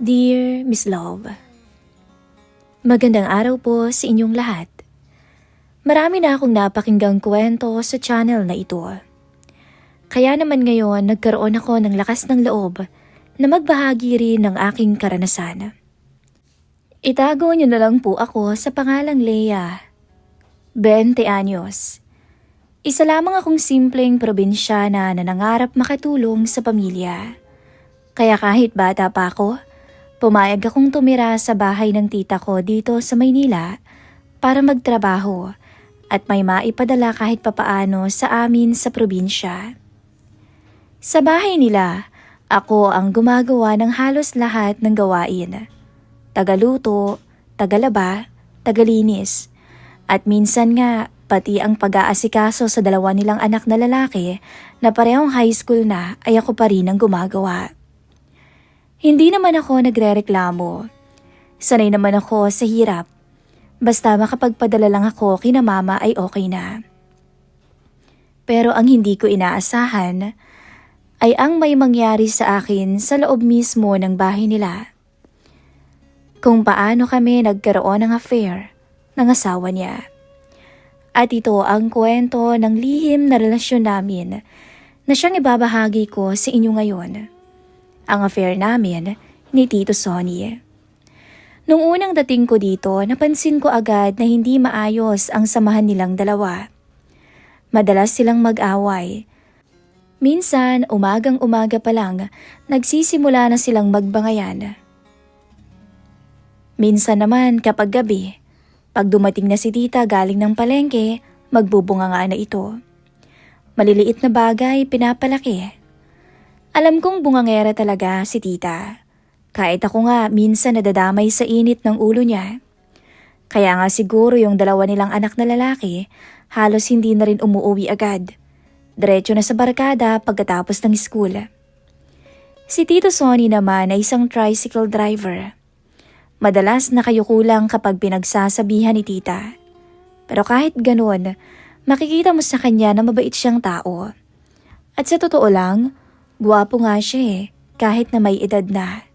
Dear Miss Love, magandang araw po sa inyong lahat. Marami na akong napakinggang kwento sa channel na ito. Kaya naman ngayon nagkaroon ako ng lakas ng loob na magbahagi rin ng aking karanasan. Itago niyo na lang po ako sa pangalang Leia, 20 anyos. Isa lamang akong simpleng probinsyana na nangarap makatulong sa pamilya. Kaya kahit bata pa ako, pumayag akong tumira sa bahay ng tita ko dito sa Maynila para magtrabaho at may maipadala kahit papaano sa amin sa probinsya. Sa bahay nila, ako ang gumagawa ng halos lahat ng gawain. Tagaluto, tagalaba, tagalinis, at minsan nga pati ang pag-aasikaso sa dalawa nilang anak na lalaki na parehong high school na ay ako pa rin ang gumagawa. Hindi naman ako nagrereklamo. Sanay naman ako sa hirap. Basta makapagpadala lang ako kina mama ay okay na. Pero ang hindi ko inaasahan ay ang may mangyari sa akin sa loob mismo ng bahay nila. Kung paano kami nagkaroon ng affair ng asawa niya. At ito ang kwento ng lihim na relasyon namin na siyang ibabahagi ko sa inyo ngayon. Ang affair namin ni Tito Sonny. Nung unang dating ko dito, napansin ko agad na hindi maayos ang samahan nilang dalawa. Madalas silang mag-away. Minsan, umagang-umaga pa lang, nagsisimula na silang magbangayan. Minsan naman kapag gabi, pag dumating na si tita galing ng palengke, magbubunganga na ito. Maliliit na bagay pinapalaki. Alam kong bungangera talaga si tita. Kahit ako nga minsan nadadamay sa init ng ulo niya. Kaya nga siguro yung dalawa nilang anak na lalaki halos hindi na rin umuwi agad. Diretso na sa barkada pagkatapos ng school. Si Tito Sonny naman ay isang tricycle driver. Madalas nakayukulang kapag pinagsasabihan ni tita. Pero kahit ganun, makikita mo sa kanya na mabait siyang tao. At sa totoo lang, gwapo nga siya kahit na may edad na.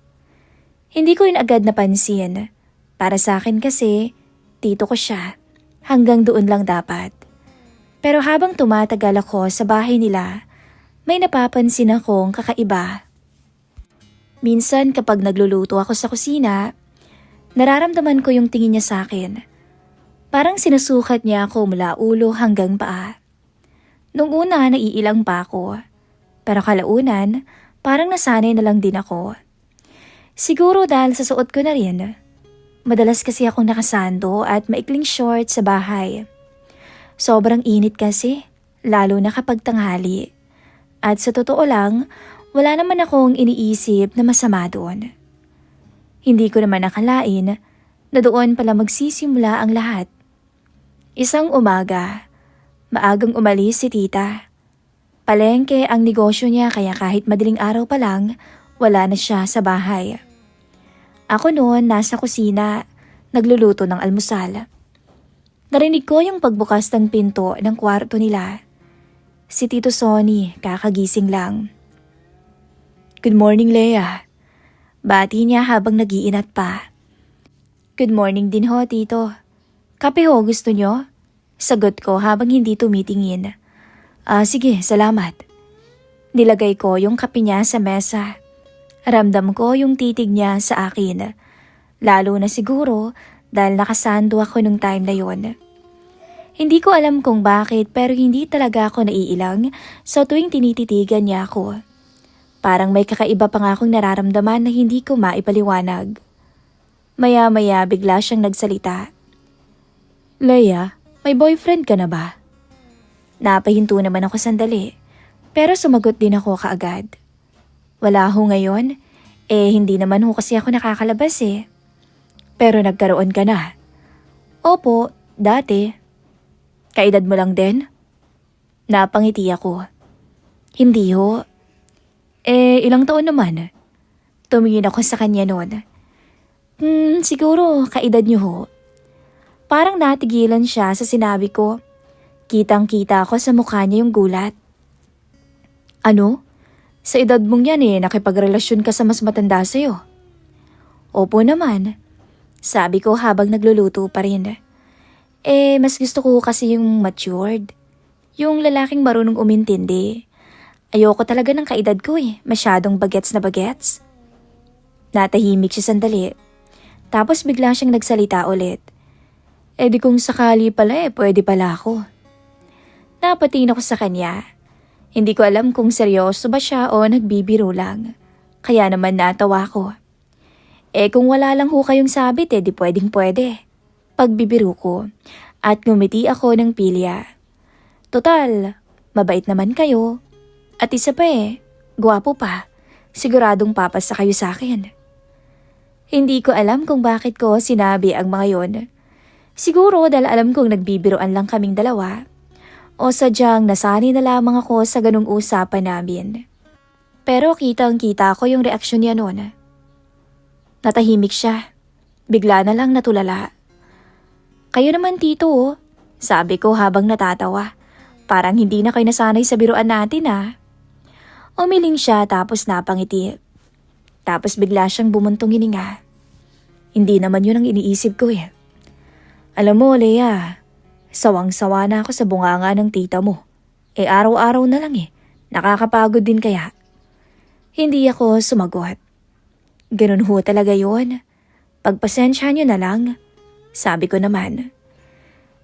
Hindi ko rin agad napansin. Para sa akin kasi, tito ko siya. Hanggang doon lang dapat. Pero habang tumatagal ako sa bahay nila, may napapansin akong kakaiba. Minsan kapag nagluluto ako sa kusina, nararamdaman ko yung tingin niya sa akin. Parang sinusukat niya ako mula ulo hanggang paa. Nung una naiilang pa ako. Pero kalaunan, parang nasanay na lang din ako. Siguro dahil sa suot ko na rin. Madalas kasi akong nakasando at maikling short sa bahay. Sobrang init kasi, lalo na kapag tanghali. At sa totoo lang, wala naman akong iniisip na masama doon. Hindi ko naman nakalain na doon pala magsisimula ang lahat. Isang umaga, maagang umalis si tita. Palengke ang negosyo niya kaya kahit madaling araw pa lang, wala na siya sa bahay. Ako noon nasa kusina, nagluluto ng almusal. Narinig ko yung pagbukas ng pinto ng kwarto nila. Si Tito Sonny, kakagising lang. Good morning, Leia. Bati niya habang nag-iinat pa. Good morning din ho, Tito. Kape ho, gusto nyo? Sagot ko habang hindi tumitingin. Sige, salamat. Nilagay ko yung kape niya sa mesa. Ramdam ko yung titig niya sa akin. Lalo na siguro dahil nakasando ako nung time na yon. Hindi ko alam kung bakit pero hindi talaga ako naiilang sa tuwing tinititigan niya ako. Parang may kakaiba pa nga akong nararamdaman na hindi ko maipaliwanag. Maya-maya bigla siyang nagsalita. Leia, may boyfriend ka na ba? Napahinto naman ako sandali, pero sumagot din ako kaagad. Wala ho ngayon, hindi naman ho kasi ako nakakalabas Pero nagkaroon ka na. Opo, dati. Kaedad mo lang din? Napangiti ako. Hindi ho. Ilang taon naman? Tumingin ako sa kanya noon. Siguro kaedad niyo ho. Parang natigilan siya sa sinabi ko. Kitang-kita ko sa mukha niya yung gulat. Ano? Sa edad mong yan nakipagrelasyon ka sa mas matanda sa'yo. Opo naman, sabi ko habang nagluluto pa rin. Mas gusto ko kasi yung matured. Yung lalaking marunong umintindi. Ayoko talaga ng kaedad ko masyadong bagets na bagets. Natahimik siya sandali. Tapos bigla siyang nagsalita ulit. Di kung sakali pala pwede pala ako. Napatingin ako sa kanya. Hindi ko alam kung seryoso ba siya o nagbibiro lang. Kaya naman natawa ko. Kung wala lang ho kayong sabit di pwedeng pwede. Pagbibiro ko at ngumiti ako ng pilya. Total, mabait naman kayo. At isa pa gwapo pa. Siguradong papasa kayo sa akin. Hindi ko alam kung bakit ko sinabi ang mga yon. Siguro dahil alam kong nagbibiroan lang kaming dalawa. O sadyang nasanay na lamang ako sa ganung usapan namin. Pero kitang-kita ko yung reaksyon niya noon. Natahimik siya. Bigla na lang natulala. Kayo naman tito sabi ko habang natatawa. Parang hindi na kayo nasanay sa biruan natin Umiling siya tapos napangiti. Tapos bigla siyang bumuntong hininga. Hindi naman yun ang iniisip ko Alam mo, Lea, sawang-sawa na ako sa bunganga ng tita mo. Araw-araw na lang nakakapagod din kaya. Hindi ako sumagot. Ganun ho talaga yun. Pagpasensya niyo na lang. Sabi ko naman.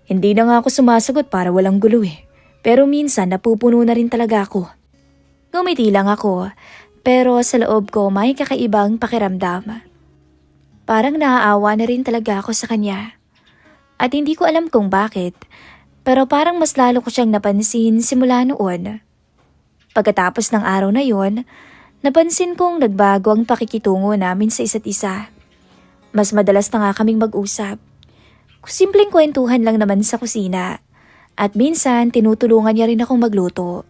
Hindi na nga ako sumasagot para walang gulo Pero minsan napupuno na rin talaga ako. Ngumiti lang ako. Pero sa loob ko may kakaibang pakiramdam. Parang naaawa na rin talaga ako sa kanya. At hindi ko alam kung bakit, pero parang mas lalo ko siyang napansin simula noon. Pagkatapos ng araw na yon, napansin kong nagbago ang pakikitungo namin sa isa't isa. Mas madalas na nga kaming mag-usap. Simpleng kwentuhan lang naman sa kusina. At minsan tinutulungan niya rin akong magluto.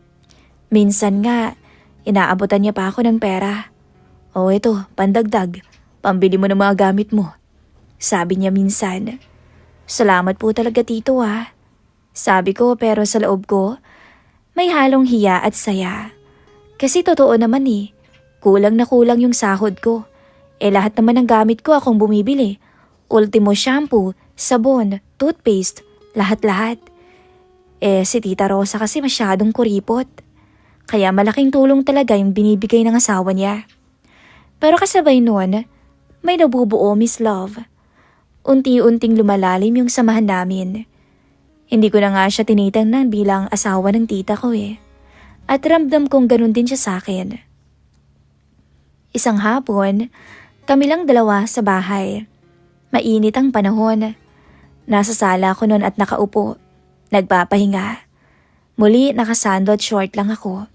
Minsan nga, inaabutan niya pa ako ng pera. Ito, pandagdag. Pambili mo ng mga gamit mo. Sabi niya minsan. Salamat po talaga tito Sabi ko pero sa loob ko, may halong hiya at saya. Kasi totoo naman kulang na kulang yung sahod ko. Lahat naman ng gamit ko akong bumibili. Ultimo shampoo, sabon, toothpaste, lahat-lahat. Si Tita Rosa kasi masyadong kuripot. Kaya malaking tulong talaga yung binibigay ng asawa niya. Pero kasabay noon, may nabubuo Miss Love. Unti-unting lumalalim yung samahan namin. Hindi ko na nga siya tinitingnan bilang asawa ng tita ko At ramdam kong ganun din siya sa akin. Isang hapon, kami lang dalawa sa bahay. Mainit ang panahon. Nasa sala ko noon at nakaupo. Nagpapahinga. Muli nakasando at short lang ako.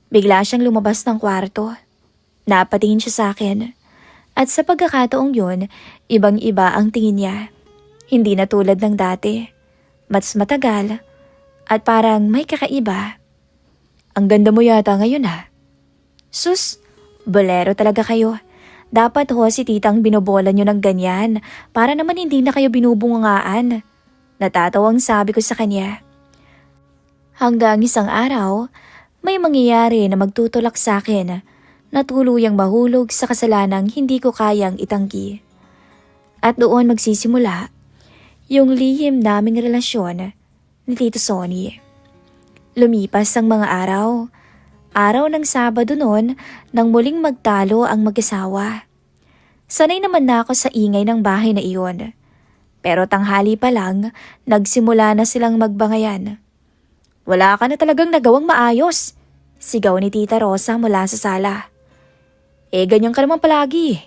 Bigla siyang lumabas ng kwarto. Napatingin siya sa akin. At sa pagkakataong yun, ibang-iba ang tingin niya. Hindi na tulad ng dati. Mas matagal. At parang may kakaiba. Ang ganda mo yata ngayon Sus, bolero talaga kayo. Dapat si titang binobola nyo ng ganyan para naman hindi na kayo binubungangaan. Natatawang sabi ko sa kanya. Hanggang isang araw, may mangyayari na magtutulak sa akin na tuluyang mahulog sa kasalanang hindi ko kayang itanggi. At doon magsisimula yung lihim naming relasyon ni Tito Sonny. Lumipas ang mga araw. Araw ng Sabado noon nang muling magtalo ang mag-asawa. Sanay naman na ako sa ingay ng bahay na iyon. Pero tanghali pa lang, nagsimula na silang magbangayan. Wala ka na talagang nagawang maayos, sigaw ni Tita Rosa mula sa sala. Ganyan ka naman palagi.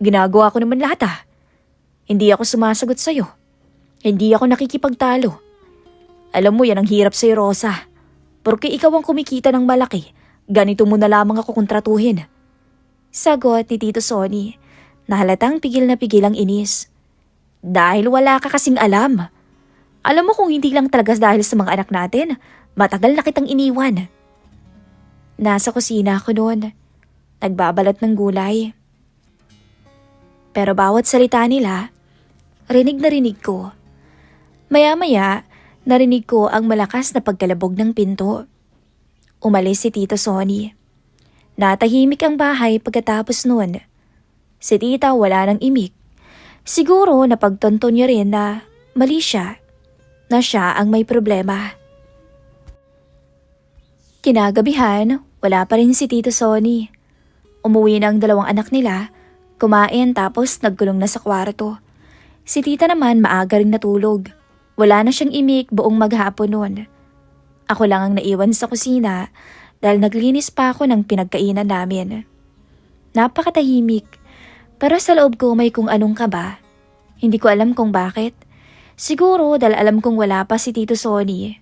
Ginagawa ko naman lahat Hindi ako sumasagot sa'yo. Hindi ako nakikipagtalo. Alam mo yan ang hirap sa'yo, Rosa. Porque ikaw ang kumikita ng malaki, ganito mo na lamang ako kontratuhin. Sagot ni Tito Sonny, na halatang pigil na pigil ang inis. Dahil wala ka kasing alam. Alam mo kung hindi lang talaga dahil sa mga anak natin, matagal na kitang iniwan. Nasa kusina ako noon, nagbabalat ng gulay. Pero bawat salita nila, rinig na rinig ko. Maya-maya, narinig ko ang malakas na pagkalabog ng pinto. Umalis si Tito Sonny. Natahimik ang bahay pagkatapos noon. Si tita wala nang imik. Siguro napagtanto niya rin na mali siya, na siya ang may problema. Kinagabihan, wala pa rin si Tito Sonny. Umuwi na ang dalawang anak nila, kumain tapos nagkulong na sa kwarto. Si tita naman maaga ring natulog. Wala na siyang imik buong maghapon noon. Ako lang ang naiwan sa kusina dahil naglinis pa ako ng pinagkainan namin. Napakatahimik, pero sa loob ko may kung anong kaba. Hindi ko alam kung bakit. Siguro dahil alam kong wala pa si Tito Sonny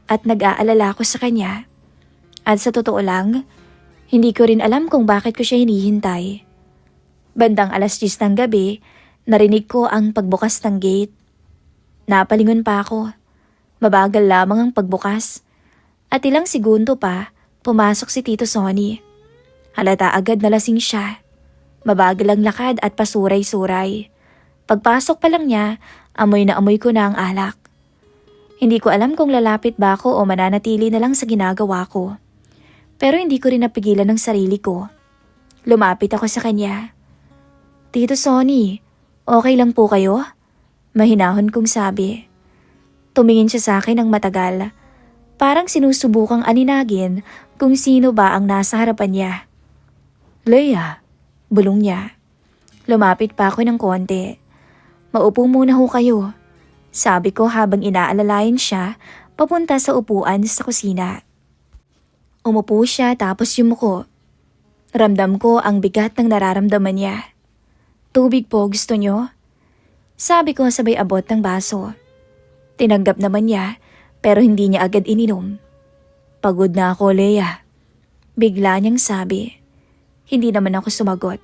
at nag-aalala ko sa kanya. At sa totoo lang, hindi ko rin alam kung bakit ko siya hinihintay. Bandang 10:00 ng gabi, narinig ko ang pagbukas ng gate. Napalingon pa ako. Mabagal lamang ang pagbukas. At ilang segundo pa, pumasok si Tito Sonny. Halata agad na lasing siya. Mabagal ang lakad at pasuray-suray. Pagpasok pa lang niya, amoy na amoy ko na ang alak. Hindi ko alam kung lalapit ba ako o mananatili na lang sa ginagawa ko. Pero hindi ko rin napigilan ng sarili ko. Lumapit ako sa kanya. Tito Sonny, okay lang po kayo? Mahinahon kong sabi. Tumingin siya sa akin ng matagal. Parang sinusubukang aninagin kung sino ba ang nasa harapan niya. Leia, bulong niya. Lumapit pa ako ng konti. Maupo muna ho kayo. Sabi ko habang inaalalayan siya papunta sa upuan sa kusina. Umupo siya tapos yumuko. Ramdam ko ang bigat ng nararamdaman niya. Tubig po gusto niyo? Sabi ko sabay abot ng baso. Tinanggap naman niya pero hindi niya agad ininom. Pagod na ako, Leia. Bigla niyang sabi. Hindi naman ako sumagot.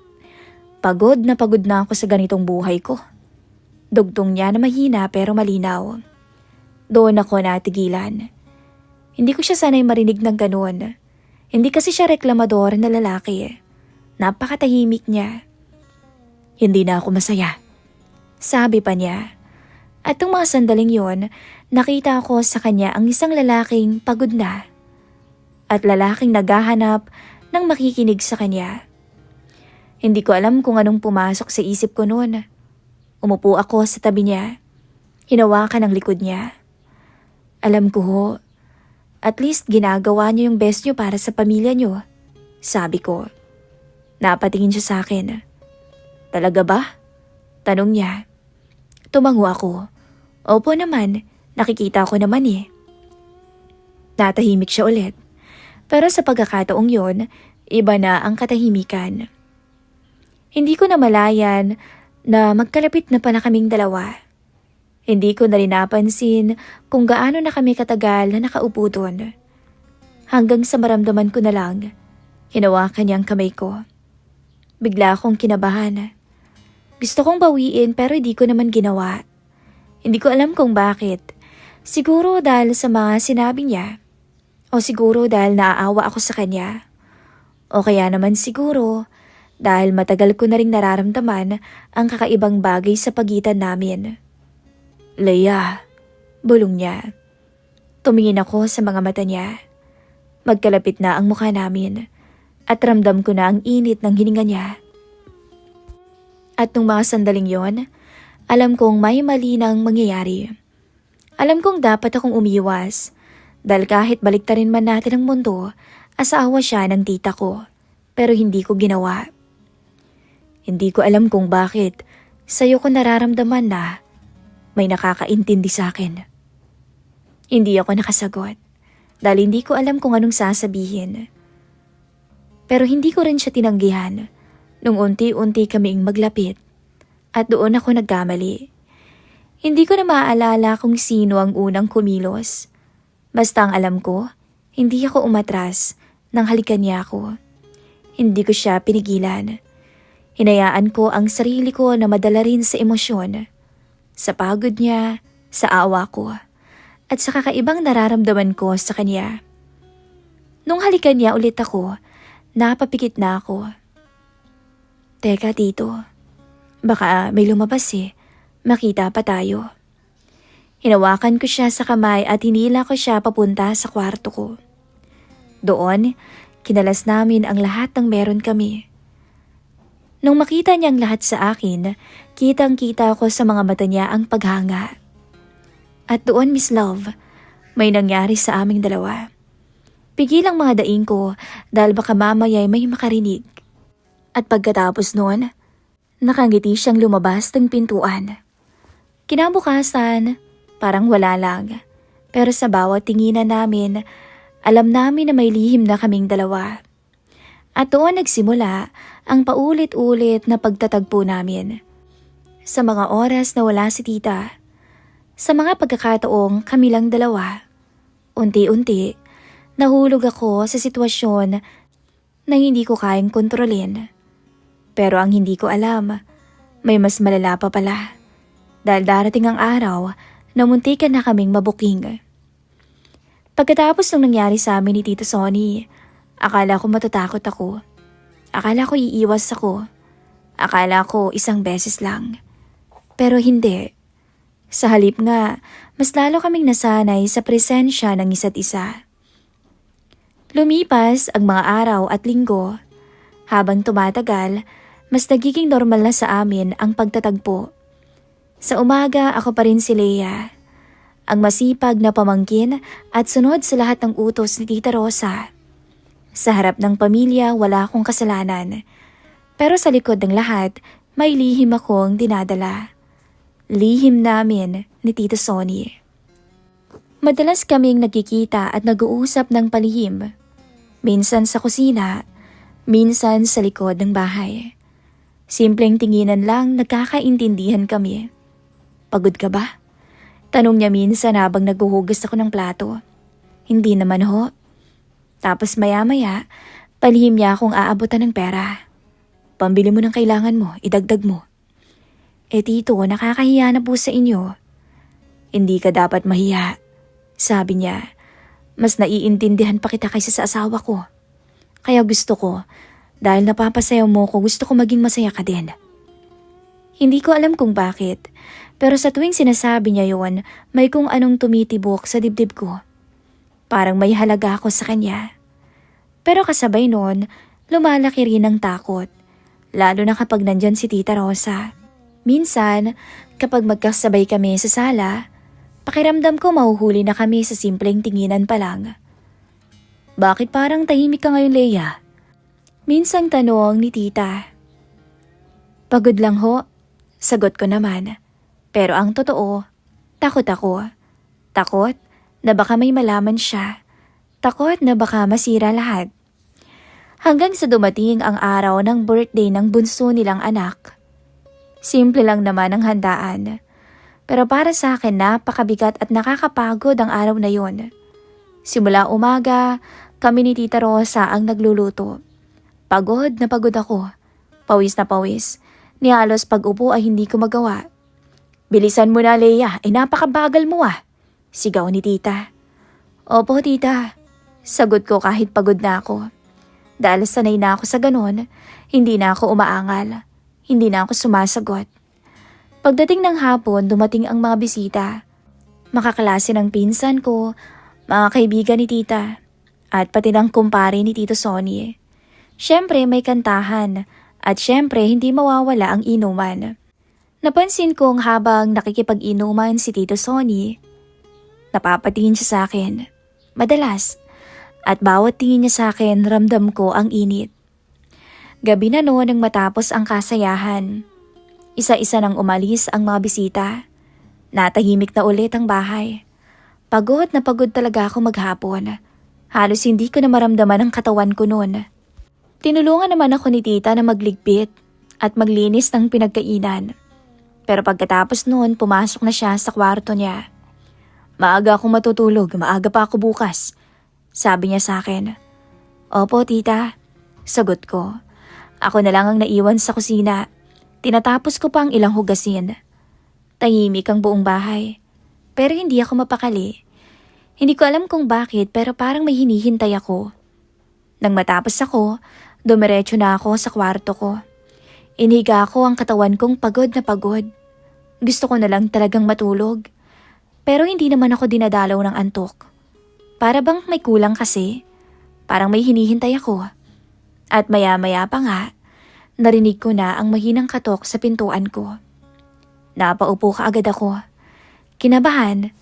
Pagod na ako sa ganitong buhay ko. Dugtong niya na mahina pero malinaw. Doon ako natigilan. Hindi ko siya sanay marinig ng ganun. Hindi kasi siya reklamador na lalaki. Napakatahimik niya. Hindi na ako masaya. Sabi pa niya. At nung mga sandaling yon, nakita ko sa kanya ang isang lalaking pagod na. At lalaking naghahanap ng makikinig sa kanya. Hindi ko alam kung anong pumasok sa isip ko noon. Umupo ako sa tabi niya. Hinawakan ang likod niya. Alam ko ho, at least ginagawa niyo yung best niyo para sa pamilya niyo. Sabi ko. Napatingin siya sa akin. Talaga ba? Tanong niya. Tumango ako. Opo naman, nakikita ko naman eh. Natahimik siya ulit. Pero sa pagkakataong yon, iba na ang katahimikan. Hindi ko namalayan na magkalapit na pala kaming dalawa. Hindi ko na rin napansin kung gaano na kami katagal na nakaupo doon. Hanggang sa maramdaman ko na lang, hinawakan niya ang kamay ko. Bigla akong kinabahan. Gusto kong bawiin pero hindi ko naman ginawa. Hindi ko alam kung bakit. Siguro dahil sa mga sinabi niya. O siguro dahil naaawa ako sa kanya. O kaya naman siguro dahil matagal ko na rin nararamdaman ang kakaibang bagay sa pagitan namin. Leia, bulong niya. Tumingin ako sa mga mata niya. Magkalapit na ang mukha namin at ramdam ko na ang init ng hininga niya. At nung mga sandaling yon, alam kong may mali nang mangyayari. Alam kong dapat akong umiwas dahil kahit baliktarin man natin ang mundo, asawa siya ng tita ko pero hindi ko ginawa. Hindi ko alam kung bakit sa'yo ko nararamdaman na may nakakaintindi sa akin. Hindi ako nakasagot dahil hindi ko alam kung anong sasabihin. Pero hindi ko rin siya tinanggihan nung unti-unti kaming maglapit at doon ako nagkamali. Hindi ko na maaalala kung sino ang unang kumilos. Basta ang alam ko, hindi ako umatras nang halikan niya ako. Hindi ko siya pinigilan. Hinayaan ko ang sarili ko na madala rin sa emosyon. Sa pagod niya, sa awa ko, at sa kakaibang nararamdaman ko sa kanya. Nung halikan niya ulit ako, napapikit na ako. Teka tito, baka may lumabas eh, makita pa tayo. Hinawakan ko siya sa kamay at hinila ko siya papunta sa kwarto ko. Doon, kinalas namin ang lahat ng meron kami. Nung makita niyang lahat sa akin, kitang-kita ko sa mga mata niya ang paghanga. At doon, Miss Love, may nangyari sa aming dalawa. Pigil ang mga daing ko dahil baka mamaya'y may makarinig. At pagkatapos noon, nakangiti siyang lumabas ng pintuan. Kinabukasan, parang wala lang. Pero sa bawat tinginan namin, alam namin na may lihim na kaming dalawa. At doon nagsimula ang paulit-ulit na pagtatagpo namin. Sa mga oras na wala si tita, sa mga pagkakataong kami lang dalawa, unti-unti, nahulog ako sa sitwasyon na hindi ko kayang kontrolin. Pero ang hindi ko alam, may mas malala pa pala. Dahil darating ang araw na muntikan na kaming mabuking. Pagkatapos ng nangyari sa amin ni Tito Sonny, akala ko matatakot ako. Akala ko iiwas ako. Akala ko isang beses lang. Pero hindi. Sa halip nga, mas lalo kaming nasanay sa presensya ng isa't isa. Lumipas ang mga araw at linggo. Habang tumatagal, mas nagiging normal na sa amin ang pagtatagpo. Sa umaga ako pa rin si Leia, ang masipag na pamangkin at sunod sa lahat ng utos ni Tita Rosa. Sa harap ng pamilya wala akong kasalanan, pero sa likod ng lahat may lihim akong dinadala. Lihim namin ni Tito Sonny. Madalas kaming nagkikita at nag-uusap ng palihim, minsan sa kusina, minsan sa likod ng bahay. Simpleng tinginan lang nagkakaintindihan kami. Pagod ka ba? Tanong niya minsan habang naghuhugas ako ng plato. Hindi naman ho. Tapos maya-maya, palihim niya akong aabutan ng pera. Pambili mo ng kailangan mo, idagdag mo. Tito, nakakahiya na po sa inyo. Hindi ka dapat mahiya. Sabi niya, mas naiintindihan pa kita kaysa sa asawa ko. Kaya gusto ko, dahil napapasayaw mo ko, gusto ko maging masaya ka din. Hindi ko alam kung bakit, pero sa tuwing sinasabi niya yon, may kung anong tumitibok sa dibdib ko. Parang may halaga ako sa kanya. Pero kasabay nun, lumalaki rin ang takot, lalo na kapag nandyan si Tita Rosa. Minsan, kapag magkasabay kami sa sala, pakiramdam ko mahuhuli na kami sa simpleng tinginan pa lang. Bakit parang tahimik ka ngayon, Leia? Minsang tanong ni tita. Pagod lang ho, sagot ko naman. Pero ang totoo, takot ako. Takot na baka may malaman siya. Takot na baka masira lahat. Hanggang sa dumating ang araw ng birthday ng bunso nilang anak. Simple lang naman ang handaan. Pero para sa akin napakabigat at nakakapagod ang araw na yon. Simula umaga, kami ni Tita Rosa ang nagluluto. Pagod na pagod ako. Pawis na pawis. Ni halos pag-upo ay hindi ko magawa. Bilisan mo na, Leia. Ay napakabagal mo ah. Sigaw ni tita. Opo, tita. Sagot ko kahit pagod na ako. Dahil sanay na ako sa ganon, hindi na ako umaangal. Hindi na ako sumasagot. Pagdating ng hapon, dumating ang mga bisita. Makaklase ng pinsan ko, mga kaibigan ni tita, at pati ng kumpare ni Tito Sonny. Siyempre may kantahan at siyempre hindi mawawala ang inuman. Napansin kong habang nakikipag-inuman si Tito Sonny, napapatingin siya sa akin. Madalas. At bawat tingin niya sa akin ramdam ko ang init. Gabi na noon nang matapos ang kasayahan. Isa-isa nang umalis ang mga bisita. Natahimik na ulit ang bahay. Pagod na pagod talaga ako maghapon. Halos hindi ko na maramdaman ang katawan ko noon. Tinulungan naman ako ni tita na magligpit at maglinis ng pinagkainan. Pero pagkatapos noon, pumasok na siya sa kwarto niya. Maaga akong matutulog, maaga pa ako bukas. Sabi niya sa akin. Opo, tita. Sagot ko. Ako na lang ang naiwan sa kusina. Tinatapos ko pa ang ilang hugasin. Tahimik ang buong bahay. Pero hindi ako mapakali. Hindi ko alam kung bakit pero parang may hinihintay ako. Nang matapos ako, dumiretso na ako sa kwarto ko. Iniga ko ang katawan kong pagod na pagod. Gusto ko na lang talagang matulog. Pero hindi naman ako dinadalaw ng antok. Para bang may kulang kasi. Parang may hinihintay ako. At maya-maya pa nga, narinig ko na ang mahinang katok sa pintuan ko. Napaupo kaagad ako. Kinabahan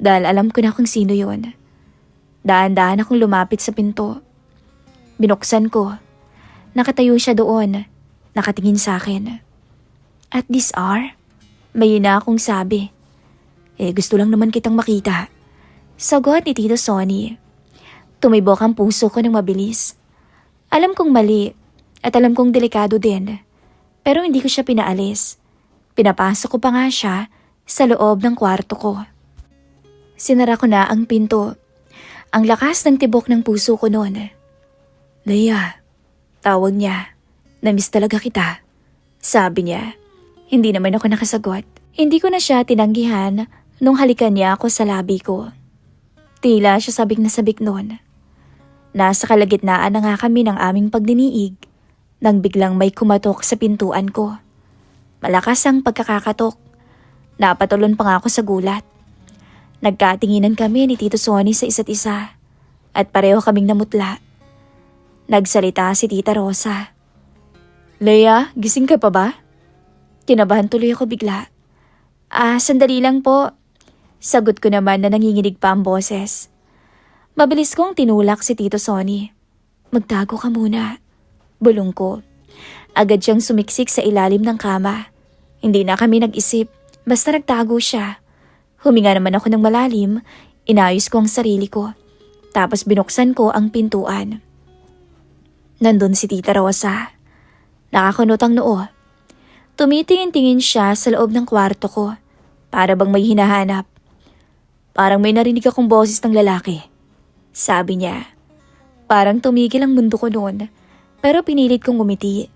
dahil alam ko na kung sino yun. Daan-daan akong lumapit sa pinto. Binuksan ko. Nakatayo siya doon, nakatingin sa akin. At this hour? May na akong sabi. Gusto lang naman kitang makita. Sagot ni Tito Sonny. Tumibok ang puso ko ng mabilis. Alam kong mali at alam kong delikado din. Pero hindi ko siya pinaalis. Pinapasok ko pa nga siya sa loob ng kwarto ko. Sinara ko na ang pinto. Ang lakas ng tibok ng puso ko noon. Leia, tawag niya. Namiss talaga kita. Sabi niya. Hindi naman ako nakasagot. Hindi ko na siya tinanggihan nung halikan niya ako sa labi ko. Tila siya sabik na sabik noon. Nasa kalagitnaan na nga kami ng aming pagdiniig nang biglang may kumatok sa pintuan ko. Malakas ang pagkakakatok. Napatulon pa nga ako sa gulat. Nagkatinginan kami ni Tito Sonny sa isa't isa at pareho kaming namutla. Nagsalita si Tita Rosa. Leia, gising ka pa ba? Kinabahan tuloy ako bigla. Sandali lang po. Sagot ko naman na nanginginig pa ang boses. Mabilis kong tinulak si Tito Sonny. Magtago ka muna. Bulong ko. Agad siyang sumiksik sa ilalim ng kama. Hindi na kami nag-isip. Basta nagtago siya. Huminga naman ako ng malalim. Inayos ko ang sarili ko. Tapos binuksan ko ang pintuan. Nandun si Tita Rosa. Nakakunot ang noo. Tumitingin-tingin siya sa loob ng kwarto ko. Para bang may hinahanap. Parang may narinig akong boses ng lalaki. Sabi niya. Parang tumigil ang mundo ko noon. Pero pinilit kong umiti.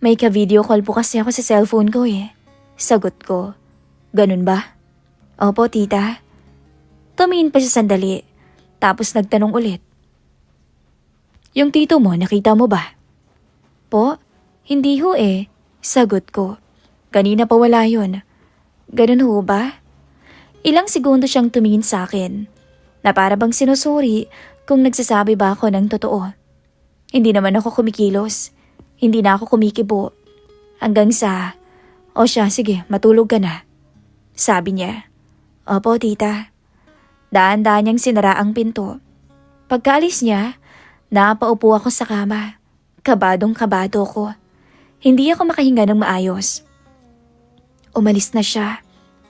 May ka-video call po kasi ako sa cellphone ko Sagot ko. Ganun ba? Opo, tita. Tumingin pa siya sandali. Tapos nagtanong ulit. Yung tito mo, nakita mo ba? Po, hindi ho Sagot ko. Kanina pa wala yun. Ganun ho ba? Ilang segundo siyang tumingin sa akin. Na para bang sinusuri kung nagsasabi ba ako ng totoo. Hindi naman ako kumikilos. Hindi na ako kumikibo. Hanggang sa, o siya, sige, matulog ka na. Sabi niya. Opo, tita. Daan-daan niyang sinara ang pinto. Pagkaalis niya, napaupo ako sa kama. Kabadong-kabado ko. Hindi ako makahinga ng maayos. Umalis na siya.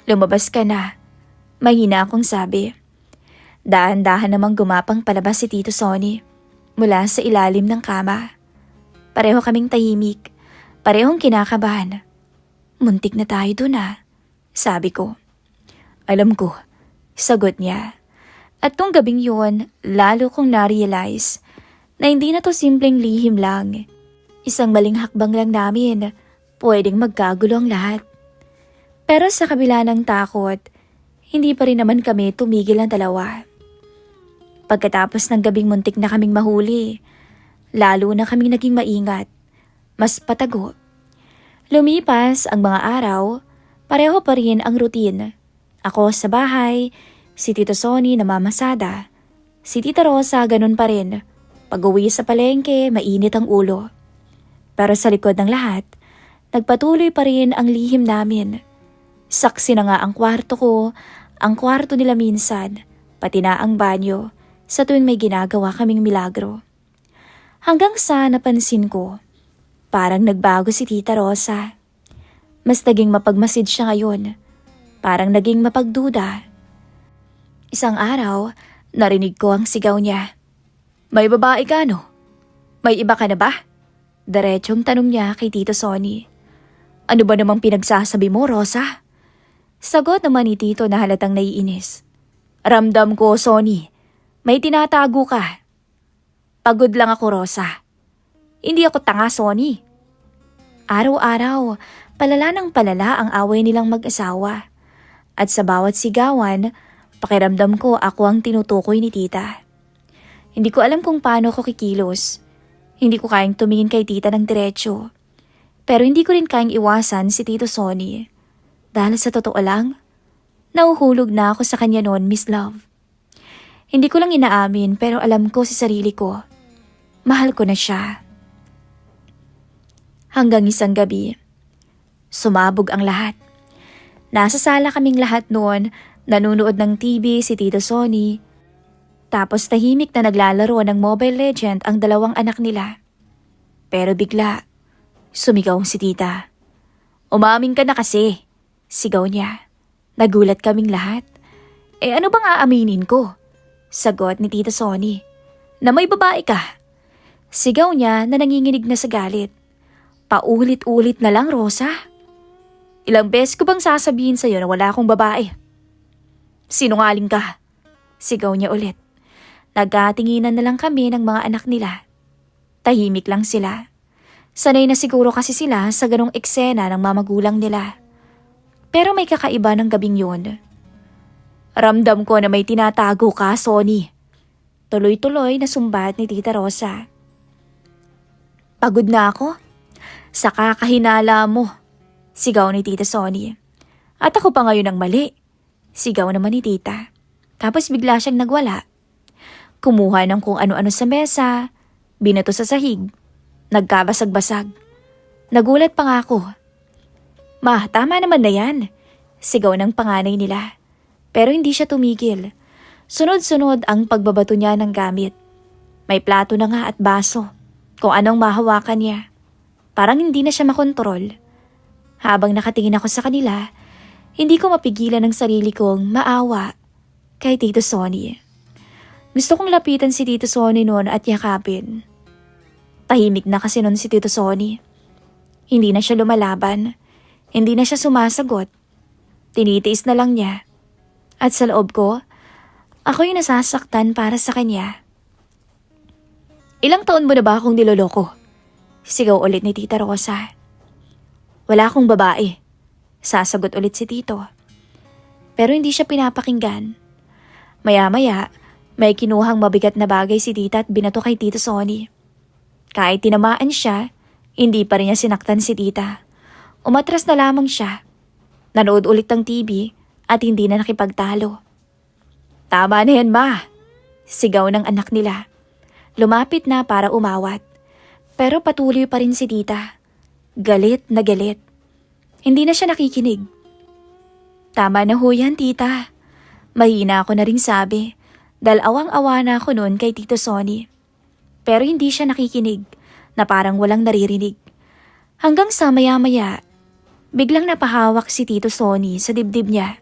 Lumabas ka na. Mahina akong sabi. Dahan-dahan namang gumapang palabas si Tito Sonny mula sa ilalim ng kama. Pareho kaming tahimik. Parehong kinakabahan. Muntik na tayo dun sabi ko. Alam ko, sagot niya. At tong gabing yun, lalo kong na-realize na hindi na to simpleng lihim lang. Isang maling hakbang lang namin, pwedeng magkagulo ang lahat. Pero sa kabila ng takot, hindi pa rin naman kami tumigil ang dalawa. Pagkatapos ng gabing muntik na kaming mahuli, lalo na kaming naging maingat, mas patago. Lumipas ang mga araw, pareho pa rin ang routine. Ako sa bahay, si Tito Sonny namamasada, si Tita Rosa ganun pa rin. Pag-uwi sa palengke, mainit ang ulo. Pero sa likod ng lahat, nagpatuloy pa rin ang lihim namin. Saksi na nga ang kwarto ko, ang kwarto nila minsan, pati na ang banyo, sa tuwing may ginagawa kaming milagro. Hanggang sa napansin ko, parang nagbago si Tita Rosa. Mas naging mapagmasid siya ngayon, parang naging mapagduda. Isang araw, narinig ko ang sigaw niya. May babae ka no? May iba ka na ba? Diretsong tanong niya kay Tito Sonny. Ano ba namang pinagsasabi mo, Rosa? Sagot naman ni Tito na halatang naiinis. Ramdam ko, Sonny. May tinatago ka. Pagod lang ako, Rosa. Hindi ako tanga, Sonny. Araw-araw, palala ng palala ang away nilang mag-asawa. At sa bawat sigawan, pakiramdam ko ako ang tinutukoy ni tita. Hindi ko alam kung paano ako kikilos. Hindi ko kayang tumingin kay tita ng diretsyo. Pero hindi ko rin kayang iwasan si Tito Sonny. Dahil sa totoo lang, nauhulog na ako sa kanya noon, Miss Love. Hindi ko lang inaamin pero alam ko sa sarili ko. Mahal ko na siya. Hanggang isang gabi, sumabog ang lahat. Nasa sala kaming lahat noon, nanunood ng TV si Tito Sonny. Tapos tahimik na naglalaro ng Mobile Legend ang dalawang anak nila. Pero bigla, sumigaw si tita. "Umamin ka na kasi," sigaw niya. Nagulat kaming lahat. Ano bang aaminin ko? Sagot ni Tito Sonny. "Na may babae ka." Sigaw niya na nanginginig na sa galit. "Paulit-ulit na lang, Rosa. Ilang beses ko bang sasabihin sa'yo na wala akong babae?" "Sinungaling ka," sigaw niya ulit. Nagkatinginan na lang kami ng mga anak nila. Tahimik lang sila. Sanay na siguro kasi sila sa ganong eksena ng mamagulang nila. Pero may kakaiba ng gabing yun. "Ramdam ko na may tinatago ka, Sonny." Tuloy-tuloy na sumbat ni Tita Rosa. "Pagod na ako sa kakahinala mo," sigaw ni Tita Sonny. "At ako pa ngayon ang mali," sigaw naman ni Tita. Tapos bigla siyang nagwala. Kumuha ng kung ano-ano sa mesa, binato sa sahig, nagkabasag-basag. Nagulat pa nga ako. "Ma, tama naman na yan," sigaw ng panganay nila. Pero hindi siya tumigil. Sunod-sunod ang pagbabato niya ng gamit. May plato na nga at baso, kung anong mahawakan niya. Parang hindi na siya makontrol. Habang nakatingin ako sa kanila, hindi ko mapigilan ang sarili kong maawa kay Tito Sonny. Gusto kong lapitan si Tito Sonny noon at yakapin. Tahimik na kasi noon si Tito Sonny. Hindi na siya lumalaban. Hindi na siya sumasagot. Tinitiis na lang niya. At sa loob ko, ako yung nasasaktan para sa kanya. "Ilang taon mo na ba akong niloloko?" sigaw ulit ni Tita Rosa. "Wala akong babae," sasagot ulit si Tito. Pero hindi siya pinapakinggan. Maya-maya, may kinuhang mabigat na bagay si Tita at binato kay Tito Sonny. Kahit tinamaan siya, hindi pa rin niya sinaktan si Tita. Umatras na lamang siya. Nanood ulit ng TV at hindi na nakipagtalo. "Tama na yan, Ma," sigaw ng anak nila. Lumapit na para umawat. Pero patuloy pa rin si Tita. Galit na galit. Hindi na siya nakikinig. "Tama na ho yan, Tita." Mahina ako na rin sabi, dahil awang-awa na ako noon kay Tito Sonny. Pero hindi siya nakikinig, na parang walang naririnig. Hanggang sa maya-maya, biglang napahawak si Tito Sonny sa dibdib niya.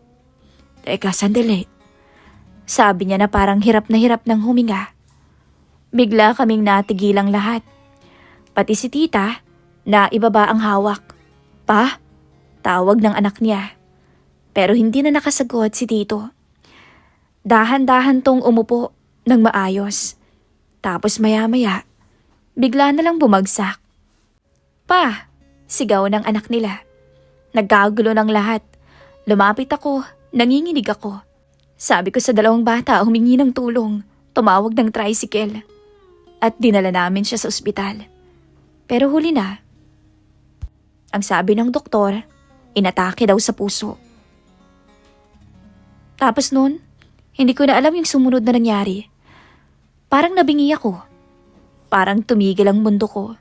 "Teka, sandali," sabi niya na parang hirap ng huminga. Bigla kaming natigilang lahat. Pati si Tita, na ibaba ang hawak. "Pa?" tawag ng anak niya. Pero hindi na nakasagot si Tito. Dahan-dahan tong umupo ng maayos. Tapos maya-maya, bigla na lang bumagsak. "Pa!" sigaw ng anak nila. Nagkagulo ng lahat. Lumapit ako, nanginginig ako. Sabi ko sa dalawang bata humingi ng tulong, tumawag ng tricycle. At dinala namin siya sa ospital. Pero huli na. Ang sabi ng doktor, inatake daw sa puso. Tapos noon, hindi ko na alam yung sumunod na nangyari. Parang nabingi ako. Parang tumigil ang mundo ko.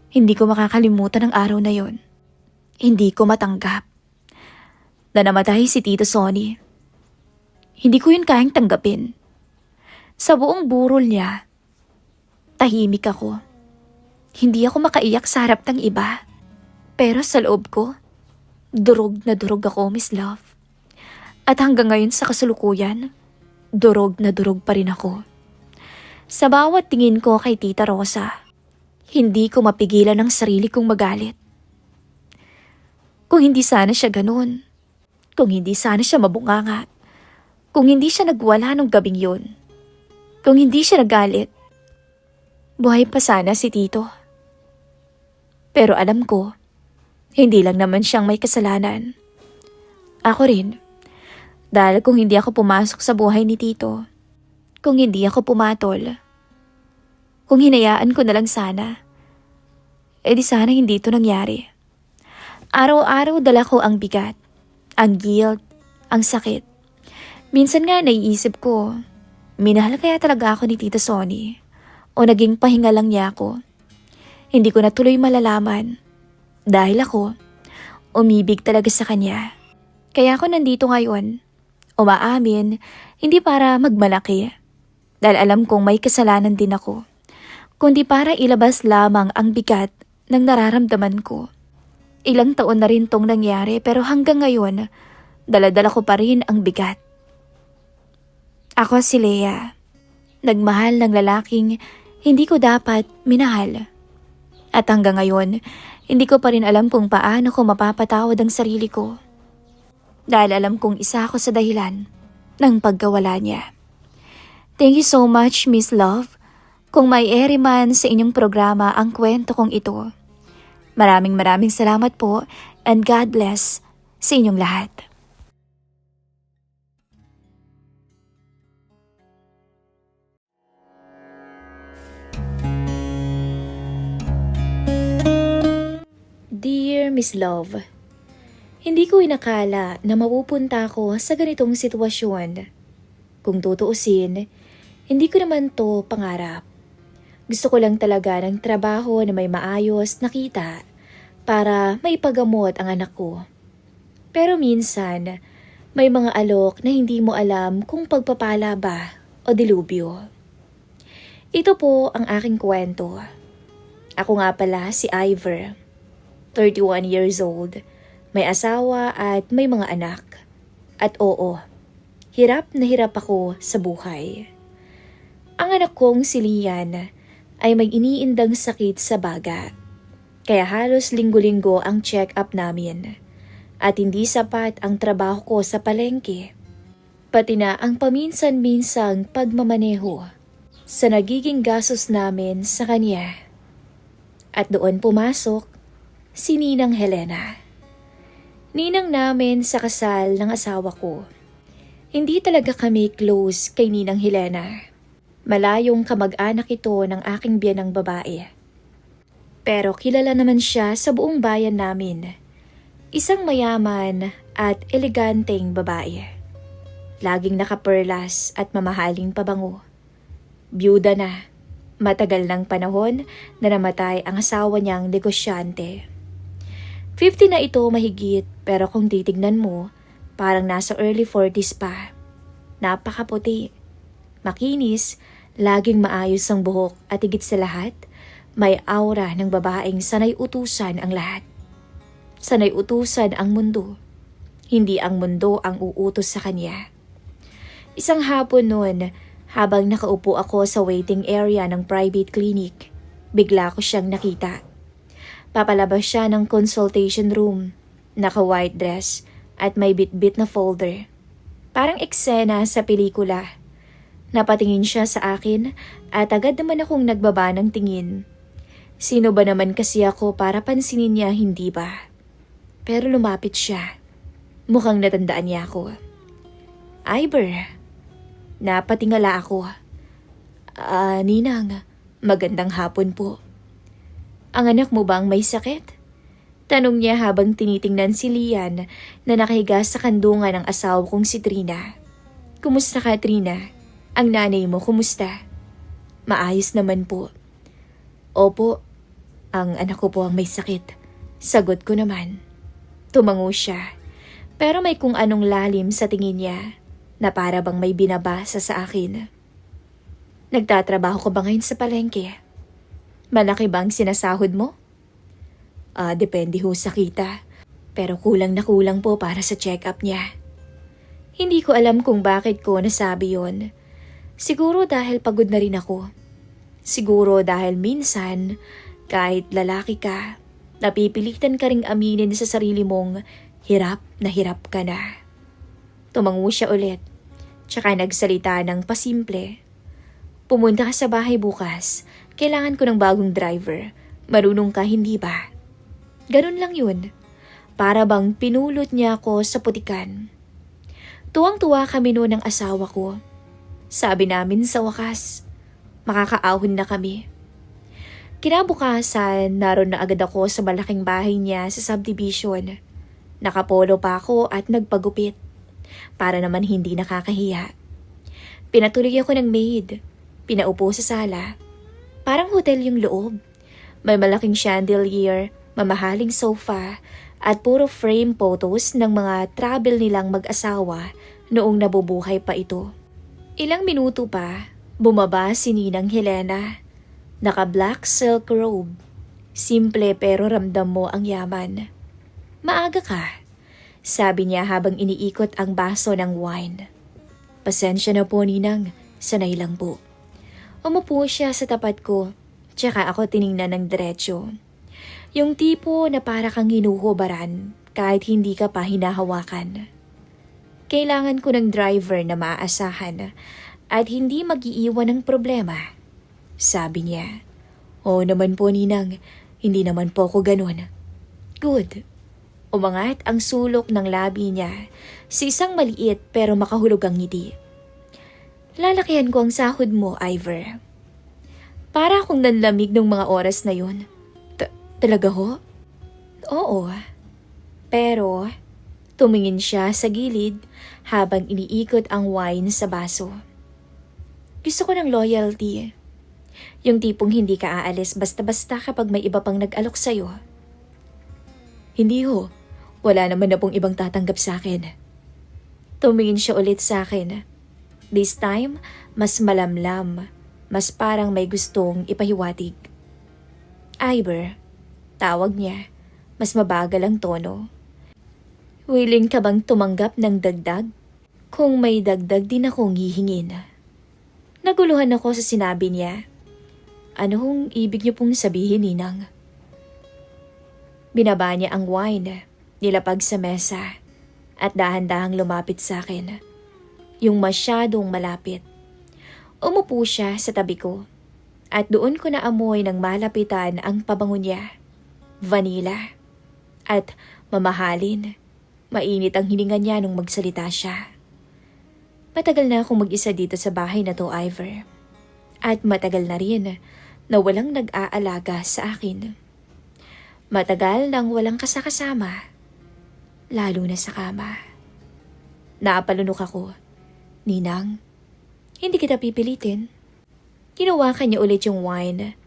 Hindi ko makakalimutan ang araw na yon. Hindi ko matanggap na namatay si Tito Sonny. Hindi ko yun kayang tanggapin. Sa buong burol niya, tahimik ako. Hindi ako makaiyak sa harap ng iba. Pero sa loob ko, durog na durog ako, Miss Love. At hanggang ngayon sa kasulukuyan, durog na durog pa rin ako. Sa bawat tingin ko kay Tita Rosa, hindi ko mapigilan ang sarili kong magalit. Kung hindi sana siya ganun, kung hindi sana siya mabunganga, kung hindi siya nagwala nung gabing yun, kung hindi siya nagalit, buhay pa sana si Tito. Pero alam ko, hindi lang naman siyang may kasalanan. Ako rin. Dahil kung hindi ako pumasok sa buhay ni Tito, kung hindi ako pumatol, kung hinayaan ko na lang sana, di sana hindi ito nangyari. Araw-araw dala ko ang bigat, ang guilt, ang sakit. Minsan nga naiisip ko, minahal kaya talaga ako ni Tito Sonny o naging pahinga lang niya ako. Hindi ko na tuloy malalaman. Dahil ako, umibig talaga sa kanya. Kaya ako nandito ngayon. Umaamin, hindi para magmalaki. Dahil alam kong may kasalanan din ako. Kundi para ilabas lamang ang bigat ng nararamdaman ko. Ilang taon na rin tong nangyari pero hanggang ngayon, dala-dala ko pa rin ang bigat. Ako si Lea. Nagmahal ng lalaking hindi ko dapat minahal. At hanggang ngayon, hindi ko pa rin alam kung paano ko mapapatawad ang sarili ko. Dahil alam kong isa ako sa dahilan ng pagkawala niya. Thank you so much, Miss Love. Kung may ere man sa inyong programa ang kwento kong ito. Maraming salamat po and God bless sa inyong lahat. Dear Miss Love, hindi ko inakala na mapupunta ako sa ganitong sitwasyon. Kung tutuusin, hindi ko naman to pangarap. Gusto ko lang talaga ng trabaho na may maayos na kita para maipagamot ang anak ko. Pero minsan, may mga alok na hindi mo alam kung pagpapala ba o dilubyo. Ito po ang aking kwento. Ako nga pala si Ivor, 31 years old, may asawa at may mga anak. At oo, hirap na hirap ako sa buhay. Ang anak kong si Lian ay may iniindang sakit sa baga. Kaya halos linggo-linggo ang check-up namin. At hindi sapat ang trabaho ko sa palengke. Pati na ang paminsan-minsang pagmamaneho sa nagiging gastos namin sa kanya. At doon pumasok si Ninang Helena. Ninang namin sa kasal ng asawa ko. Hindi talaga kami close kay Ninang Helena. Malayong kamag-anak ito ng aking biyanang babae. Pero kilala naman siya sa buong bayan namin. Isang mayaman at eleganteng babae. Laging nakaperlas at mamahaling pabango. Byuda na. Matagal ng panahon na namatay ang asawa niyang negosyante. 50 na ito mahigit pero kung titignan mo, parang nasa early 40s pa. Napakaputi. Makinis, laging maayos ang buhok at higit sa lahat, may aura ng babaeng sanay utusan ang lahat. Sanay utusan ang mundo. Hindi ang mundo ang uutos sa kanya. Isang hapon noon, habang nakaupo ako sa waiting area ng private clinic, bigla ko siyang nakita. Papalabas siya ng consultation room, naka-white dress at may bit-bit na folder. Parang eksena sa pelikula. Napatingin siya sa akin at agad naman akong nagbaba ng tingin. Sino ba naman kasi ako para pansinin niya, hindi ba? Pero lumapit siya. Mukhang natandaan niya ako. Ivor. Napatingala ako. Ninang, magandang hapon po. Ang anak mo bang may sakit? Tanong niya habang tinitingnan si Lian na nakahiga sa kandungan ng asawa kong si Trina. Kumusta ka, Trina? Ang nanay mo, kumusta? Maayos naman po. Opo, ang anak ko po ang may sakit. Sagot ko naman. Tumango siya, pero may kung anong lalim sa tingin niya na para bang may binabasa sa akin. Nagtatrabaho ko ba ngayon sa palengke? Malaki bang sinasahod mo? Depende ho sa kita. Pero kulang na kulang po para sa check-up niya. Hindi ko alam kung bakit ko nasabi yon. Siguro dahil pagod na rin ako. Siguro dahil minsan, kahit lalaki ka, napipilitan ka ring aminin sa sarili mong hirap ka na. Tumango siya ulit, tsaka nagsalita ng pasimple. Pumunta ka sa bahay bukas. Kailangan ko ng bagong driver. Marunong ka, hindi ba? Ganun lang yun. Para bang pinulot niya ako sa putikan. Tuwang-tuwa kami noon ng asawa ko. Sabi namin sa wakas, makakaahon na kami. Kinabukasan, naroon na agad ako sa malaking bahay niya sa subdivision. Nakapolo pa ako at nagpagupit. Para naman hindi nakakahiya. Pinatuloy ako ng maid. Pinaupo sa sala. Parang hotel yung loob. May malaking chandelier, mamahaling sofa, at puro frame photos ng mga travel nilang mag-asawa noong nabubuhay pa ito. Ilang minuto pa, bumaba si Ninang Helena. Naka-black silk robe. Simple pero ramdam mo ang yaman. "Maaga ka," sabi niya habang iniikot ang baso ng wine. "Pasensya na po, Ninang. Sanay lang po." Umupo siya sa tapat ko, tsaka ako tiningnan ng diretsyo. Yung tipo na para kang hinuhubaran kahit hindi ka pa hinahawakan. Kailangan ko ng driver na maaasahan at hindi mag-iiwan ng problema, sabi niya. "Oo naman po, Ninang. Hindi naman po ako ganun." "Good." Umangat ang sulok ng labi niya sa isang maliit pero makahulog ang ngiti. "Lalakihan ko ang sahod mo, Ivor." Para akong nanlamig ng mga oras na yun. Talaga ho? "Oo." Pero tumingin siya sa gilid habang iniikot ang wine sa baso. "Gusto ko ng loyalty. Yung tipong hindi ka aalis basta-basta kapag may iba pang nag-alok sa'yo." "Hindi ho. Wala naman na pong ibang tatanggap sa akin." Tumingin siya ulit sa akin. This time, mas malamlam. Mas parang may gustong ipahiwatig. "Ivor," tawag niya. Mas mabagal ang tono. "Willing ka bang tumanggap ng dagdag? Kung may dagdag din akong hihingin." Naguluhan ako sa sinabi niya. "Anong ibig niyo pong sabihin, Ninang?" Binaba niya ang wine, nilapag sa mesa, at dahan-dahang lumapit sa akin. Yung masyadong malapit. Umupo siya sa tabi ko, at doon ko naamoy ng malapitan ang pabango niya. Vanilla. At mamahalin. Mainit ang hininga niya nung magsalita siya. "Matagal na akong mag-isa dito sa bahay na to, Ivor. At matagal na rin na walang nag-aalaga sa akin. Matagal nang walang kasakasama. Lalo na sa kama." Naapalunok ako. "Ninang, hindi kita pipilitin." Hinawakan niya ulit yung wine.